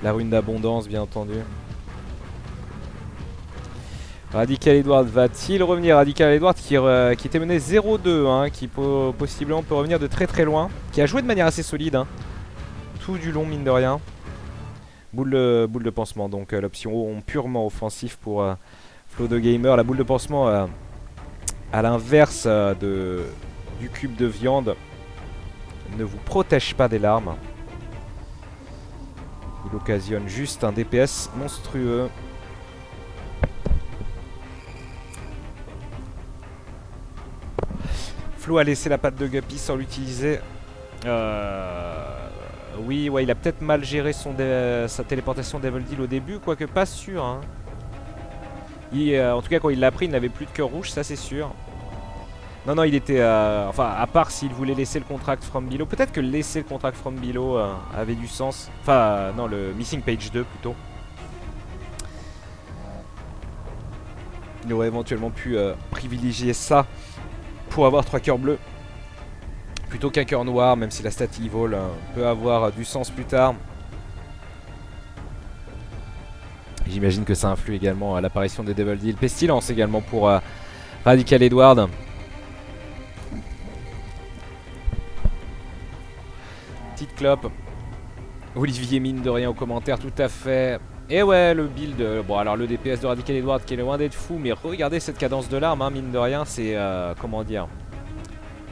La rune d'abondance, bien entendu. Radical Edward va-t-il revenir? Radical Edward qui était mené 0-2, hein, qui possiblement peut revenir de très très loin. Qui a joué de manière assez solide, hein, tout du long mine de rien. Boule de pansement, donc l'option purement offensif pour Flow the Gamer. La boule de pansement à l'inverse du cube de viande ne vous protège pas des larmes. Il occasionne juste un DPS monstrueux. Flo a laissé la patte de Guppy sans l'utiliser. Oui, ouais, il a peut-être mal géré sa téléportation Devil Deal au début, quoique pas sûr. Hein. En tout cas, quand il l'a pris, il n'avait plus de cœur rouge, ça c'est sûr. Non, non, il était... enfin, à part s'il voulait laisser le contract from below. Peut-être que laisser le contract from below avait du sens. Enfin, non, le missing page 2 plutôt. Il aurait éventuellement pu privilégier ça pour avoir 3 cœurs bleus plutôt qu'un cœur noir, même si la stat evil peut avoir du sens plus tard. J'imagine que ça influe également à l'apparition des Devil Deal. Pestilence également pour Radical Edward. Petite clope. Olivier mine de rien aux commentaires, tout à fait. Et ouais, le build, bon alors le DPS de Radical Edward qui est loin d'être fou, mais regardez cette cadence de l'arme, hein, mine de rien, c'est, comment dire,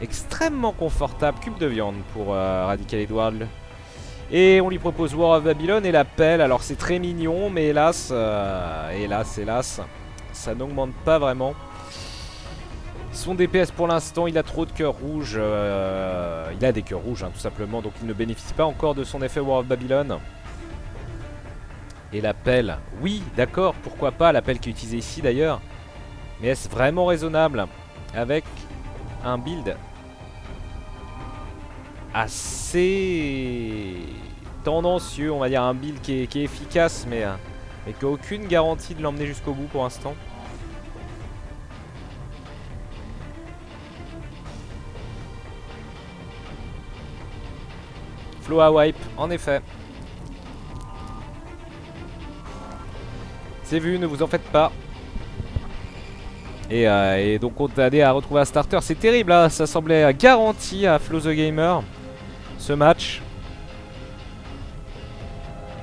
extrêmement confortable. Cube de viande pour Radical Edward. Et on lui propose War of Babylon et l'appel, alors c'est très mignon, mais hélas, hélas, ça n'augmente pas vraiment. Son DPS pour l'instant, il a trop de cœurs rouges, il a des cœurs rouges, hein, tout simplement, donc il ne bénéficie pas encore de son effet War of Babylon. Et l'appel, oui, d'accord, pourquoi pas, l'appel qui est utilisé ici d'ailleurs. Mais est-ce vraiment raisonnable avec un build assez tendancieux, on va dire, un build qui est efficace, mais qui n'a aucune garantie de l'emmener jusqu'au bout pour l'instant. Flow à wipe, en effet. C'est vu, ne vous en faites pas. Et donc on a allé à retrouver un starter. C'est terrible, hein, ça semblait garanti à Flow the Gamer, ce match.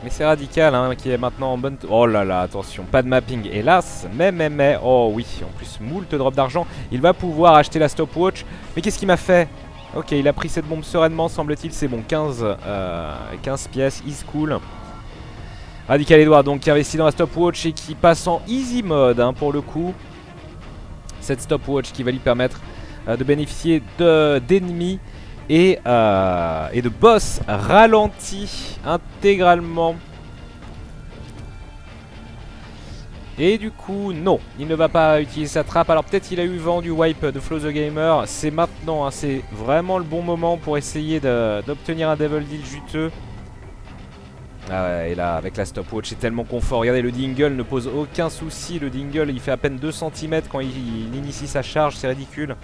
Mais c'est Radical, hein, qui est maintenant en bonne... Oh là là, attention, pas de mapping, hélas. Mais, oh oui, en plus, moult drop d'argent. Il va pouvoir acheter la stopwatch. Mais qu'est-ce qu'il m'a fait? Ok, il a pris cette bombe sereinement, semble-t-il. C'est bon, 15 pièces, is cool. Radical Edward donc qui investit dans la stopwatch et qui passe en easy mode, hein, pour le coup. Cette stopwatch qui va lui permettre de bénéficier d'ennemis et de boss ralentis intégralement. Et du coup, non, il ne va pas utiliser sa trappe. Alors peut-être il a eu vent du wipe de Flow the Gamer. C'est maintenant, hein, c'est vraiment le bon moment pour essayer d'obtenir un Devil Deal juteux. Ah ouais, et là, avec la stopwatch, c'est tellement confort. Regardez, le dingle ne pose aucun souci. Le dingle, il fait à peine 2 cm quand il initie sa charge. C'est ridicule.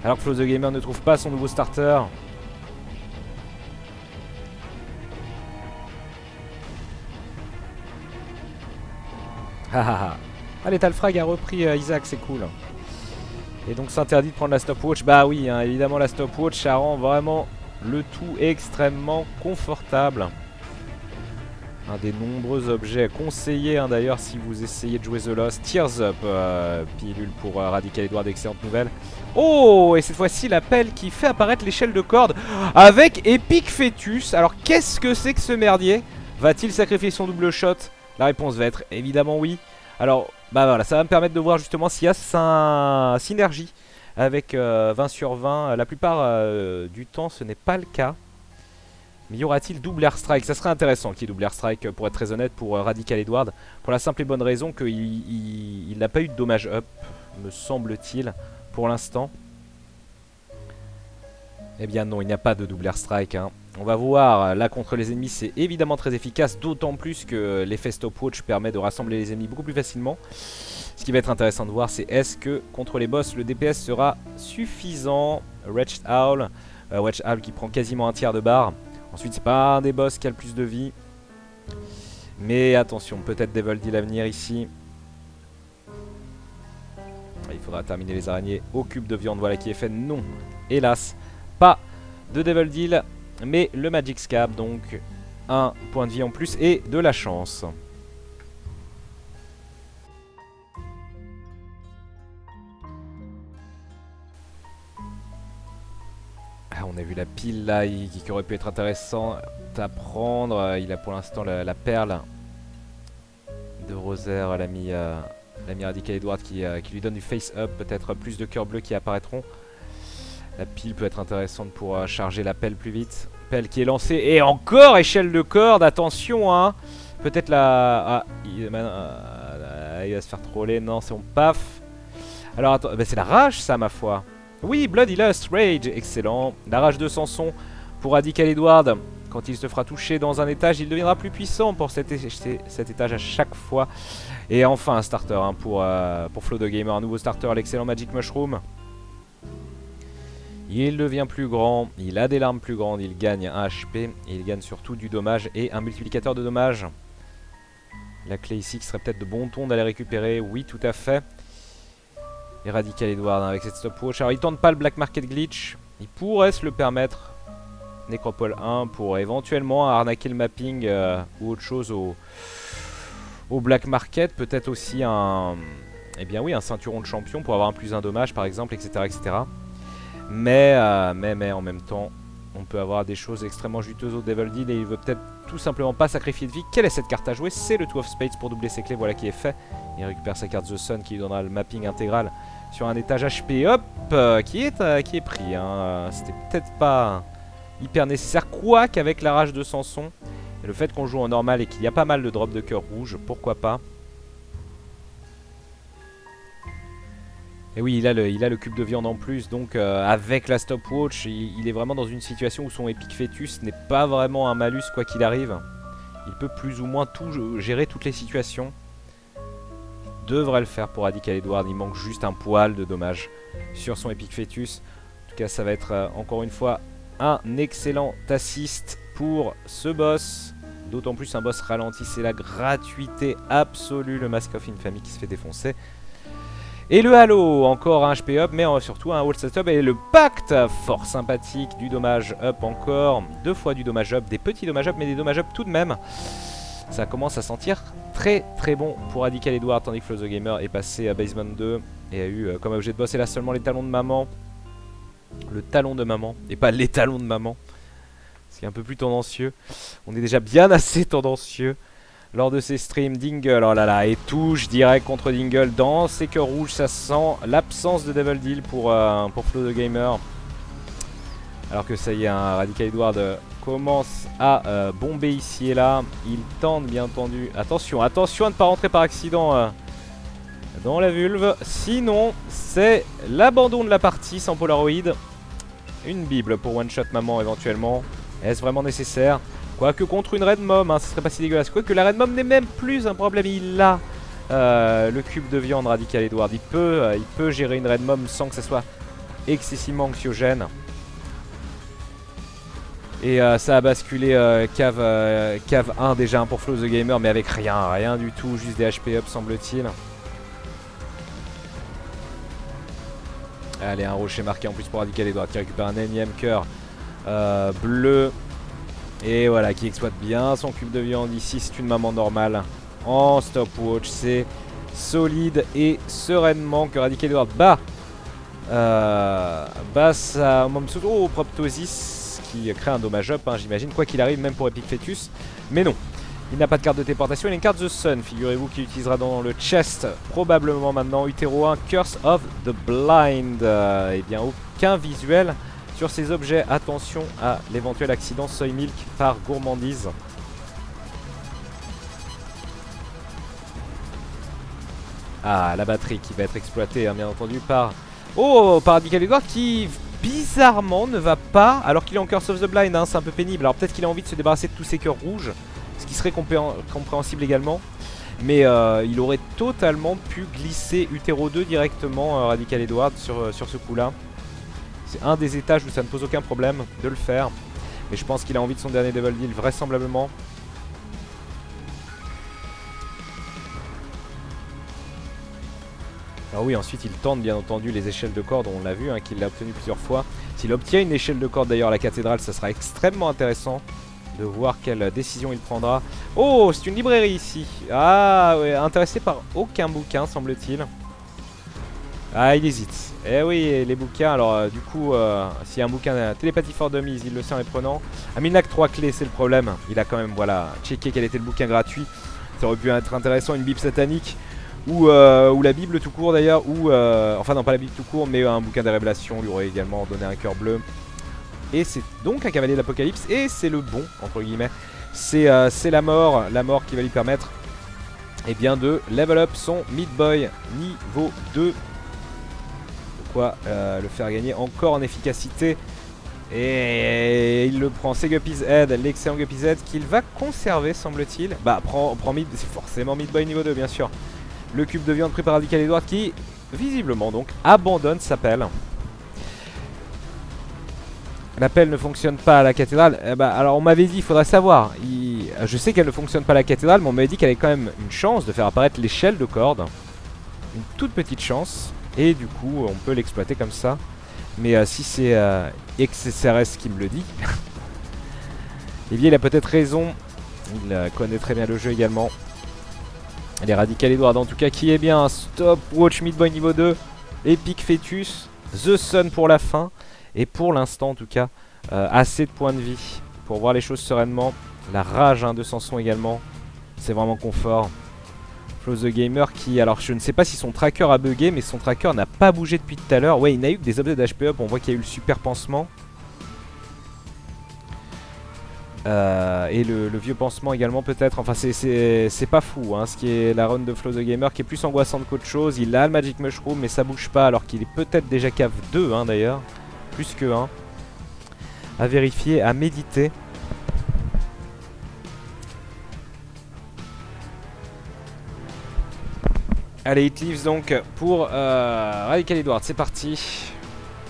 Alors que Flow the Gamer ne trouve pas son nouveau starter. Ah, Lethal Frag a repris Isaac, c'est cool. Et donc s'interdit de prendre la stopwatch. Bah oui, hein, évidemment, la stopwatch, ça rend vraiment le tout extrêmement confortable. Un des nombreux objets conseillés, hein, d'ailleurs, si vous essayez de jouer The Lost. Tears Up, pilule pour Radical Edward, excellente nouvelle. Oh, et cette fois-ci, l'appel qui fait apparaître l'échelle de corde avec Epic Fetus. Alors, qu'est-ce que c'est que ce merdier? Va-t-il sacrifier son double shot? La réponse va être évidemment oui. Alors, bah voilà, ça va me permettre de voir justement s'il y a sa synergie avec 20 sur 20. La plupart du temps, ce n'est pas le cas. Mais y aura-t-il double airstrike? Ça serait intéressant qu'il y ait double airstrike, pour être très honnête, pour Radical Edward. Pour la simple et bonne raison qu'il n'a pas eu de dommage up, me semble-t-il, pour l'instant. Eh bien non, il n'y a pas de double airstrike, hein. On va voir, là contre les ennemis c'est évidemment très efficace, d'autant plus que l'effet stopwatch permet de rassembler les ennemis beaucoup plus facilement. Ce qui va être intéressant de voir, c'est est-ce que contre les boss le DPS sera suffisant. Wretched Owl, Wretched Owl qui prend quasiment un tiers de barre. Ensuite c'est pas un des boss qui a le plus de vie. Mais attention, peut-être Devil Deal à venir ici. faudra terminer les araignées au cube de viande. Voilà qui est fait. Non, hélas, pas de Devil Deal, mais le Magic Scab, donc un point de vie en plus et de la chance. Ah, on a vu la pile là qui aurait pu être intéressant à prendre. Il a pour l'instant la perle de Rosaire, l'ami Radical Edward qui lui donne du face up, peut-être plus de cœurs bleus qui apparaîtront. La pile peut être intéressante pour charger la pelle plus vite. Pelle qui est lancée et encore échelle de corde, attention hein. Peut-être la... Ah, il va se faire troller, non c'est bon, paf. Alors attends, bah, c'est la rage ça ma foi. Oui, Bloodlust, Rage, excellent. La rage de Samson pour Radical Edward. Quand il se fera toucher dans un étage, il deviendra plus puissant pour cet étage à chaque fois. Et enfin un starter hein, pour Flow the Gamer, un nouveau starter, l'excellent Magic Mushroom. Il devient plus grand, il a des larmes plus grandes, il gagne un HP, et il gagne surtout du dommage et un multiplicateur de dommage. La clé ici qui serait peut-être de bon ton d'aller récupérer, oui tout à fait. Et Radical Edward hein, avec cette stopwatch. Alors il tente pas le Black Market Glitch, il pourrait se le permettre. Necropole 1 pour éventuellement arnaquer le mapping ou autre chose au Black Market. Peut-être aussi un ceinturon de champion pour avoir un +1 dommage par exemple, etc. etc. Mais en même temps, on peut avoir des choses extrêmement juteuses au Devil Deal et il veut peut-être tout simplement pas sacrifier de vie. Quelle est cette carte à jouer? C'est le Two of Spades pour doubler ses clés, voilà qui est fait. Il récupère sa carte The Sun qui lui donnera le mapping intégral sur un étage HP, hop, qui est pris. Hein. C'était peut-être pas hyper nécessaire, quoique avec la rage de Samson, et le fait qu'on joue en normal et qu'il y a pas mal de drops de cœur rouge, pourquoi pas. Et oui, il a le cube de viande en plus, donc avec la stopwatch, il est vraiment dans une situation où son Epic Fetus n'est pas vraiment un malus quoi qu'il arrive. Il peut plus ou moins tout gérer toutes les situations. Il devrait le faire pour Radical Edward, il manque juste un poil de dommage sur son Epic Fetus. En tout cas, ça va être encore une fois un excellent assist pour ce boss. D'autant plus un boss ralenti, c'est la gratuité absolue, le Mask of Infamy qui se fait défoncer. Et le Halo, encore un HP up, mais surtout un wall setup et le pacte, fort sympathique, du dommage up encore, 2 fois du dommage up, des petits dommages up, mais des dommages up tout de même. Ça commence à sentir très très bon pour Radical Edward, tandis que Flow the Gamer est passé à Basement 2 et a eu comme objet de boss, et là seulement les talons de maman. Le talon de maman, et pas les talons de maman. C'est un peu plus tendancieux. On est déjà bien assez tendancieux lors de ces streams. Dingle, oh là là, et touche direct contre Dingle dans ses cœurs rouges. Ça sent l'absence de Devil Deal pour Flow the Gamer. Alors que ça y est, hein, Radical Edward commence à bomber ici et là. Il tente bien entendu. Attention, attention à ne pas rentrer par accident dans la vulve. Sinon, c'est l'abandon de la partie sans Polaroid. Une Bible pour one shot maman éventuellement. Est-ce vraiment nécessaire? Quoique contre une Red Mom, hein, ce serait pas si dégueulasse. Quoique la Red Mom n'est même plus un problème. Il a le cube de viande Radical Edward. Il peut gérer une Red Mom sans que ça soit excessivement anxiogène. Et ça a basculé cave 1 déjà pour Flow the Gamer, mais avec rien du tout, juste des HP up semble-t-il. Allez, un rocher marqué en plus pour Radical Edward qui récupère un énième cœur bleu. Et voilà, qui exploite bien son cube de viande. Ici, c'est une maman normale en stopwatch. C'est solide et sereinement que Radical Edward bat sa Momsuto Proptosis qui crée un dommage up, hein, j'imagine, quoi qu'il arrive, même pour Epic Fetus. Mais non, il n'a pas de carte de téléportation, il a une carte The Sun, figurez-vous, qu'il utilisera dans le chest, probablement maintenant. Utéro 1, Curse of the Blind. Eh bien, aucun visuel sur ces objets. Attention à l'éventuel accident Soy Milk par gourmandise. Ah, la batterie qui va être exploitée, hein, bien entendu, par Radical Edward qui bizarrement ne va pas, alors qu'il est en Curse of the Blind, hein, c'est un peu pénible. Alors peut-être qu'il a envie de se débarrasser de tous ses cœurs rouges, ce qui serait compréhensible également. Mais il aurait totalement pu glisser Utéro 2 directement, Radical Edward, sur ce coup-là. C'est un des étages où ça ne pose aucun problème de le faire. Mais je pense qu'il a envie de son dernier Devil Deal, vraisemblablement. Alors oui, ensuite il tente bien entendu les échelles de corde, on l'a vu, hein, qu'il l'a obtenu plusieurs fois. S'il obtient une échelle de corde d'ailleurs à la cathédrale, ça sera extrêmement intéressant de voir quelle décision il prendra. Oh, c'est une librairie ici. Ah ouais, intéressé par aucun bouquin semble-t-il. Ah, il hésite. Eh oui, les bouquins, alors du coup, s'il y a un bouquin télépathie for dummies, il le sait en les prenant. Aminak 3 clés, c'est le problème. Il a quand même, voilà, checké quel était le bouquin gratuit. Ça aurait pu être intéressant, une bible satanique. Ou la Bible tout court d'ailleurs, ou enfin non pas la Bible tout court, mais un bouquin des révélations lui aurait également donné un cœur bleu. Et c'est donc un cavalier d'Apocalypse, et c'est le bon, entre guillemets. C'est la mort qui va lui permettre de level up son Meat Boy niveau 2. De quoi le faire gagner encore en efficacité. Et il le prend, c'est Guppy's Head, l'excellent Guppy's Head qu'il va conserver semble-t-il. Bah prend Meat, c'est forcément Meat Boy niveau 2 bien sûr. Le cube de viande pris par Radical Edward qui, visiblement donc, abandonne sa pelle. La pelle ne fonctionne pas à la cathédrale. Alors on m'avait dit, il faudrait savoir. Je sais qu'elle ne fonctionne pas à la cathédrale, mais on m'avait dit qu'elle avait quand même une chance de faire apparaître l'échelle de corde. Une toute petite chance. Et du coup, on peut l'exploiter comme ça. Mais si c'est XSRS qui me le dit, eh bien il a peut-être raison. Il connaît très bien le jeu également. Les Radical Edward en tout cas qui est bien. Stopwatch Meat Boy niveau 2. Epic Fetus. The Sun pour la fin. Et pour l'instant en tout cas assez de points de vie pour voir les choses sereinement. La rage de Samson également. C'est vraiment confort. Flow the Gamer qui, alors je ne sais pas si son tracker a bugué, mais son tracker n'a pas bougé depuis tout à l'heure. Ouais, il n'a eu que des objets d'HP up. On voit qu'il y a eu le super pansement. Et le vieux pansement également peut-être. Enfin c'est pas fou hein, ce qui est la run de Flow the Gamer qui est plus angoissante qu'autre chose. Il a le Magic Mushroom mais ça bouge pas alors qu'il est peut-être déjà cave 2 hein, d'ailleurs. Plus que 1. À vérifier, à méditer. Allez, It Leaves donc pour Radical Edward, c'est parti.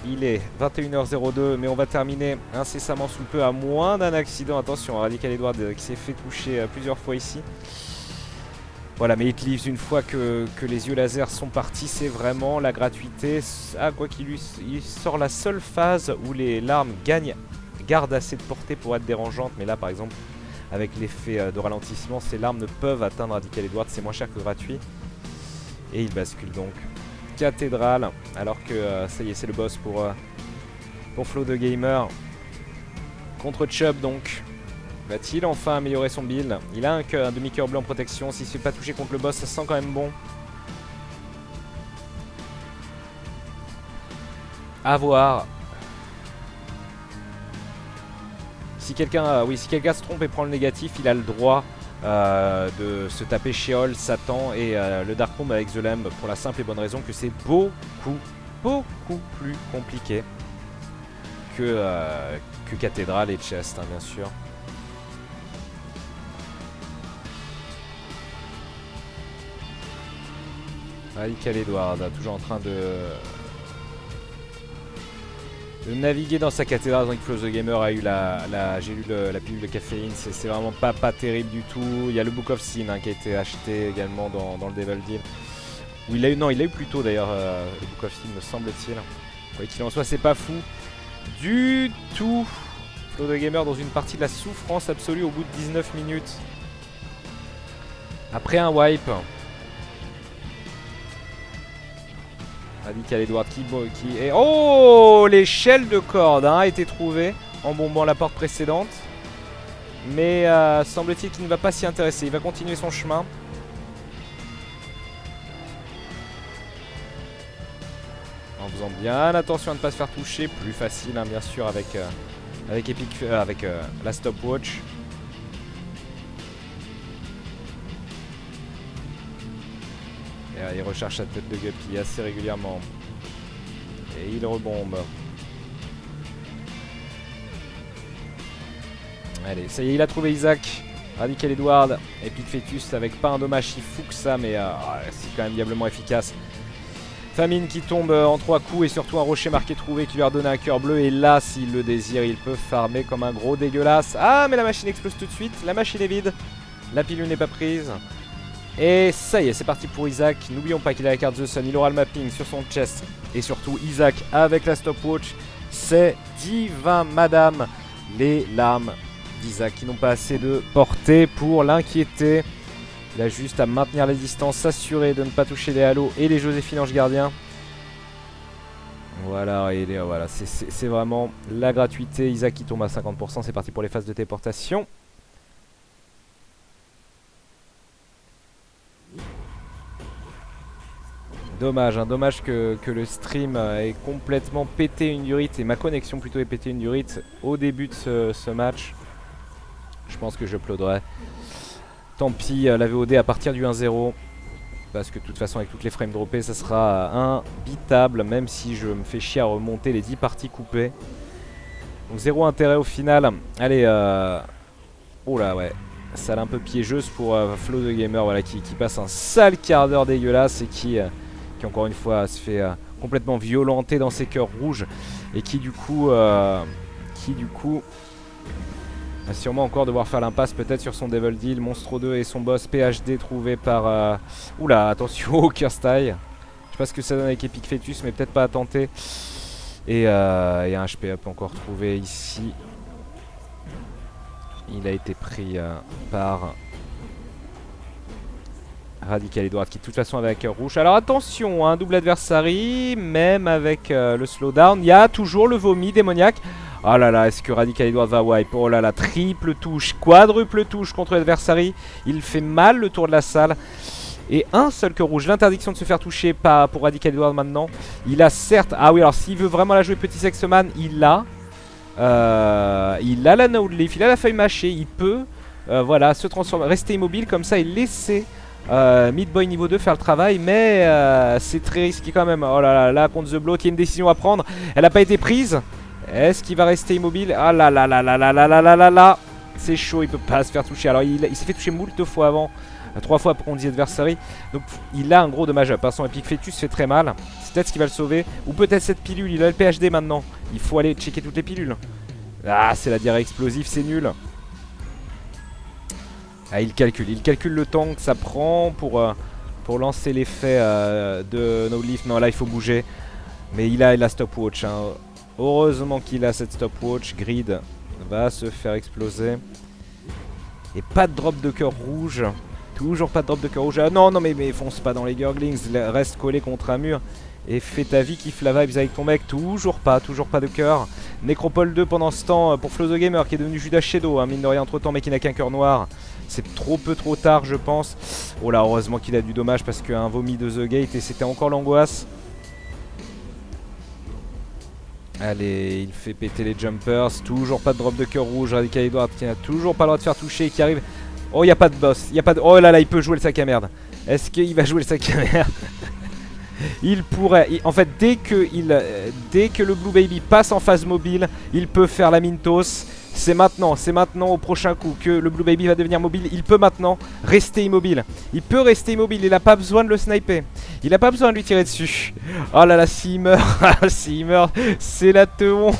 Il est 21h02, mais on va terminer incessamment sous peu à moins d'un accident. Attention, Radical Edward qui s'est fait toucher plusieurs fois ici. Voilà, mais It Leaves, une fois que les yeux laser sont partis, c'est vraiment la gratuité. Ah, quoi qu'il il sort la seule phase où les larmes gardent assez de portée pour être dérangeantes. Mais là, par exemple, avec l'effet de ralentissement, ces larmes ne peuvent atteindre Radical Edward. C'est moins cher que gratuit. Et il bascule donc. Cathédrale, alors que ça y est, c'est le boss pour Flow the Gamer. Contre Chubb donc. Va-t-il enfin améliorer son build? Il a un demi-cœur bleu en protection. S'il se fait pas toucher contre le boss, ça sent quand même bon. À voir. Si quelqu'un se trompe et prend le négatif, il a le droit de se taper Sheol, Satan et le Darkroom avec The Lamb pour la simple et bonne raison que c'est beaucoup plus compliqué que Cathédrale et Chest, hein, bien sûr. Radical Edward, toujours en train de naviguer dans sa cathédrale. Donc Flow the Gamer a eu j'ai lu la pilule de caféine, c'est vraiment pas terrible du tout. Il y a le Book of Sin hein, qui a été acheté également dans le Devil Deal. Où il a eu plus tôt d'ailleurs le Book of Sin me semble-t-il. Quoi qu'il en soit, c'est pas fou du tout. Flow the Gamer dans une partie de la souffrance absolue au bout de 19 minutes. Après un wipe. Radical Edward qui est... Oh, l'échelle de corde hein, a été trouvée en bombant la porte précédente. Mais semble-t-il qu'il ne va pas s'y intéresser. Il va continuer son chemin. En faisant bien attention à ne pas se faire toucher. Plus facile hein, bien sûr avec la stopwatch. Il recherche la tête de Guppy assez régulièrement. Et il rebombe. Allez, ça y est, il a trouvé Isaac. Radical Edward. Epic Fetus avec pas un dommage si fou que ça, mais c'est quand même diablement efficace. Famine qui tombe en 3 coups et surtout un rocher marqué trouvé qui lui a donné un cœur bleu. Et là, s'il le désire, il peut farmer comme un gros dégueulasse. Ah, mais la machine explose tout de suite. La machine est vide. La pilule n'est pas prise. Et ça y est, c'est parti pour Isaac. N'oublions pas qu'il a la carte The Sun, il aura le mapping sur son chest. Et surtout Isaac avec la stopwatch. C'est divin, madame. Les larmes d'Isaac qui n'ont pas assez de portée pour l'inquiéter. Il a juste à maintenir les distances, s'assurer de ne pas toucher les halos et les Joséphine Ange Gardien. Voilà, voilà, c'est vraiment la gratuité. Isaac qui tombe à 50%, c'est parti pour les phases de téléportation. Dommage, hein, dommage que le stream ait complètement pété une durite et ma connexion plutôt ait pété une durite au début de ce match. Je pense que je plauderai. Tant pis, la VOD à partir du 1-0. Parce que de toute façon avec toutes les frames droppées ça sera imbitable. Même si je me fais chier à remonter les 10 parties coupées. Donc zéro intérêt au final. Allez, oh là ouais. Salle un peu piégeuse pour Flo the Gamer, voilà, qui passe un sale quart d'heure dégueulasse et qui encore une fois se fait complètement violenter dans ses cœurs rouges. Et qui du coup va sûrement encore devoir faire l'impasse peut-être sur son Devil Deal. Monstro 2 et son boss PhD trouvé par... Oula, attention au Curse Tie. Je sais pas ce que ça donne avec Epic Fetus, mais peut-être pas à tenter. Et un HP up encore trouvé ici. Il a été pris par Radical Edward qui de toute façon avec rouge. Alors attention, un double adversary, même avec le slowdown. Il y a toujours le vomi démoniaque. Oh là là, est-ce que Radical Edward va wipe? Oh là là, triple touche, quadruple touche contre l'adversary. Il fait mal le tour de la salle. Et un seul que rouge, l'interdiction de se faire toucher pas pour Radical Edward maintenant. Il a certes... Ah oui, alors s'il veut vraiment la jouer petit sexman, il l'a. Il a la node leaf, il a la feuille mâchée, il peut voilà, se transformer, rester immobile comme ça et laisser Meat Boy niveau 2 faire le travail. Mais c'est très risqué quand même. Oh là là, là contre The Bloat, il y a une décision à prendre. Elle n'a pas été prise. Est-ce qu'il va rester immobile? Ah là là là là là là là là là là. C'est chaud, il peut pas se faire toucher. Alors il s'est fait toucher moult fois avant. 3 fois on dit adversary. Donc il a un gros dommage up. Son Epic Fetus fait très mal. C'est peut-être ce qui va le sauver. Ou peut-être cette pilule. Il a le PhD maintenant. Il faut aller checker toutes les pilules. Ah, c'est la diarrhée explosive, c'est nul. Ah, il calcule le temps que ça prend pour lancer l'effet de No Leaf. Non, là il faut bouger. Mais il a la stopwatch, hein. Heureusement qu'il a cette stopwatch. Grid va se faire exploser. Et pas de drop de cœur rouge. Toujours pas de drop de cœur rouge. Ah, non, non, mais fonce pas dans les Gurglings. Reste collé contre un mur. Et fais ta vie, kiffe la vibes avec ton mec. Toujours pas de cœur. Nécropole 2 pendant ce temps pour Flo the Gamer qui est devenu Judas Shadow, hein, mine de rien entre temps, mais qui n'a qu'un cœur noir. C'est trop tard, je pense. Oh là, heureusement qu'il a du dommage parce qu'un vomi de The Gate et c'était encore l'angoisse. Allez, il fait péter les jumpers. Toujours pas de drop de cœur rouge. Radical Edward qui n'a toujours pas le droit de faire toucher, qui arrive. Oh, il n'y a pas de boss. Oh là là, il peut jouer le sac à merde. Est-ce qu'il va jouer le sac à merde? Il pourrait, en fait, dès que le Blue Baby passe en phase mobile, il peut faire la Mintos. C'est maintenant au prochain coup que le Blue Baby va devenir mobile. Il peut maintenant rester immobile. Il peut rester immobile, il n'a pas besoin de le sniper. Il n'a pas besoin de lui tirer dessus. Oh là là, s'il meurt, c'est la teon.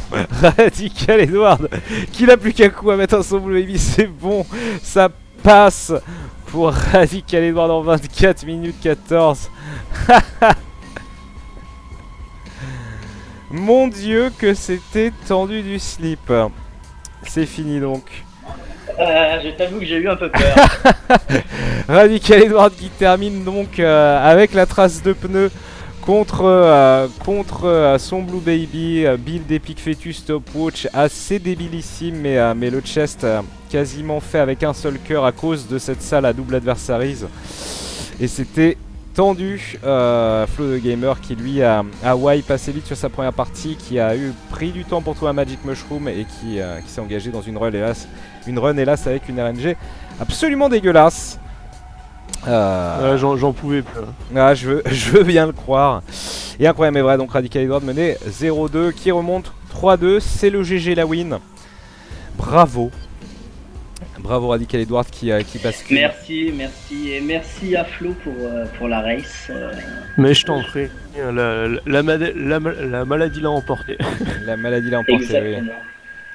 Radical Edward, qui n'a plus qu'un coup à mettre en son Blue Baby, c'est bon, ça passe pour Radical Edward en 24 minutes 14. Mon dieu que c'était tendu du slip. C'est fini donc. Je t'avoue que j'ai eu un peu peur. Radical Edward qui termine donc avec la trace de pneu contre son Blue Baby. Build Epic Fetus Stopwatch assez débilissime, mais le chest quasiment fait avec un seul cœur à cause de cette salle à double adversaries. Et c'était tendu. Flo the Gamer qui lui a wipe assez vite sur sa première partie, qui a pris du temps pour trouver un Magic Mushroom et qui s'est engagé dans une run hélas avec une RNG absolument dégueulasse. J'en pouvais plus. Ah, je veux bien le croire. Et incroyable mais vrai, donc Radical Edward menait 0-2 qui remonte 3-2, c'est le GG la win. Bravo. Bravo Radical Edward qui bascule. Merci et merci à Flo pour la race. Mais je t'en prie, la maladie l'a emporté. La maladie l'a emporté. Exactement.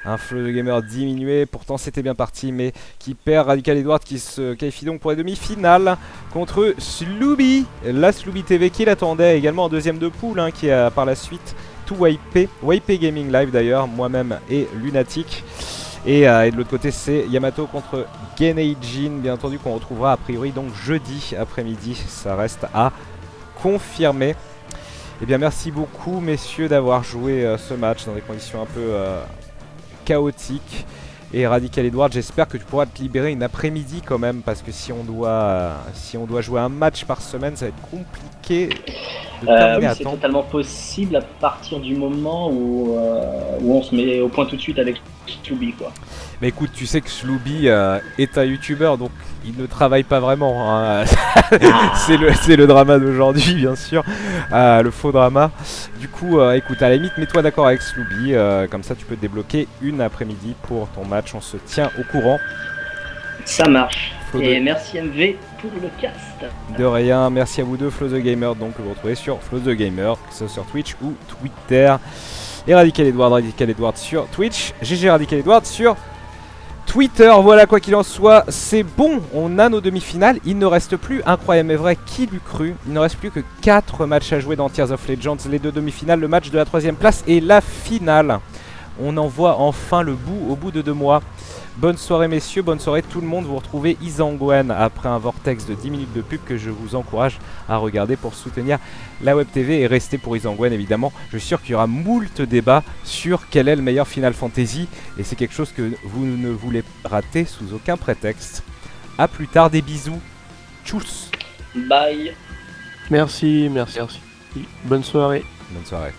Un Flow the Gamer diminué, pourtant c'était bien parti, mais qui perd. Radical Edward qui se qualifie donc pour les demi-finales contre Slooby, la Slooby TV qui l'attendait également en deuxième de poule, hein, qui a par la suite tout wipé Gaming Live d'ailleurs, moi-même et Lunatic. Et de l'autre côté c'est Yamato contre Geneijin, bien entendu, qu'on retrouvera a priori donc jeudi après-midi, ça reste à confirmer. Et bien merci beaucoup messieurs d'avoir joué ce match dans des conditions un peu chaotiques. Et Radical Edward, j'espère que tu pourras te libérer une après-midi quand même, parce que si on doit jouer un match par semaine, ça va être compliqué de terminer à c'est temps. totalement possible à partir du moment où on se met au point tout de suite avec Slooby, quoi. Mais écoute, tu sais que Slooby est un youtubeur, donc il ne travaille pas vraiment, hein. C'est le drama d'aujourd'hui, bien sûr, le faux drama. Du coup, écoute, à la limite, mets-toi d'accord avec Slooby, comme ça tu peux te débloquer une après-midi pour ton match, on se tient au courant. Ça marche. Flo Et de- merci MV pour le cast. De rien, merci à vous deux, Flow the Gamer, donc que vous retrouvez sur Flow the Gamer, que ce soit sur Twitch ou Twitter. Et Radical Edward sur Twitch, GG Radical Edward sur Twitter. Voilà, quoi qu'il en soit, c'est bon, on a nos demi-finales. Il ne reste plus, incroyable mais vrai, qui l'eût cru, il ne reste plus que 4 matchs à jouer dans Tears of Legends, les 2 demi-finales, le match de la 3ème place et la finale. On en voit enfin le bout au bout de 2 mois. Bonne soirée messieurs, bonne soirée tout le monde. Vous retrouvez Izangwen après un vortex de 10 minutes de pub que je vous encourage à regarder pour soutenir la Web TV et rester pour Izangwen évidemment. Je suis sûr qu'il y aura moult débats sur quel est le meilleur Final Fantasy et c'est quelque chose que vous ne voulez rater sous aucun prétexte. A plus tard, des bisous. Tchuss. Bye. Merci. Bonne soirée. Bonne soirée.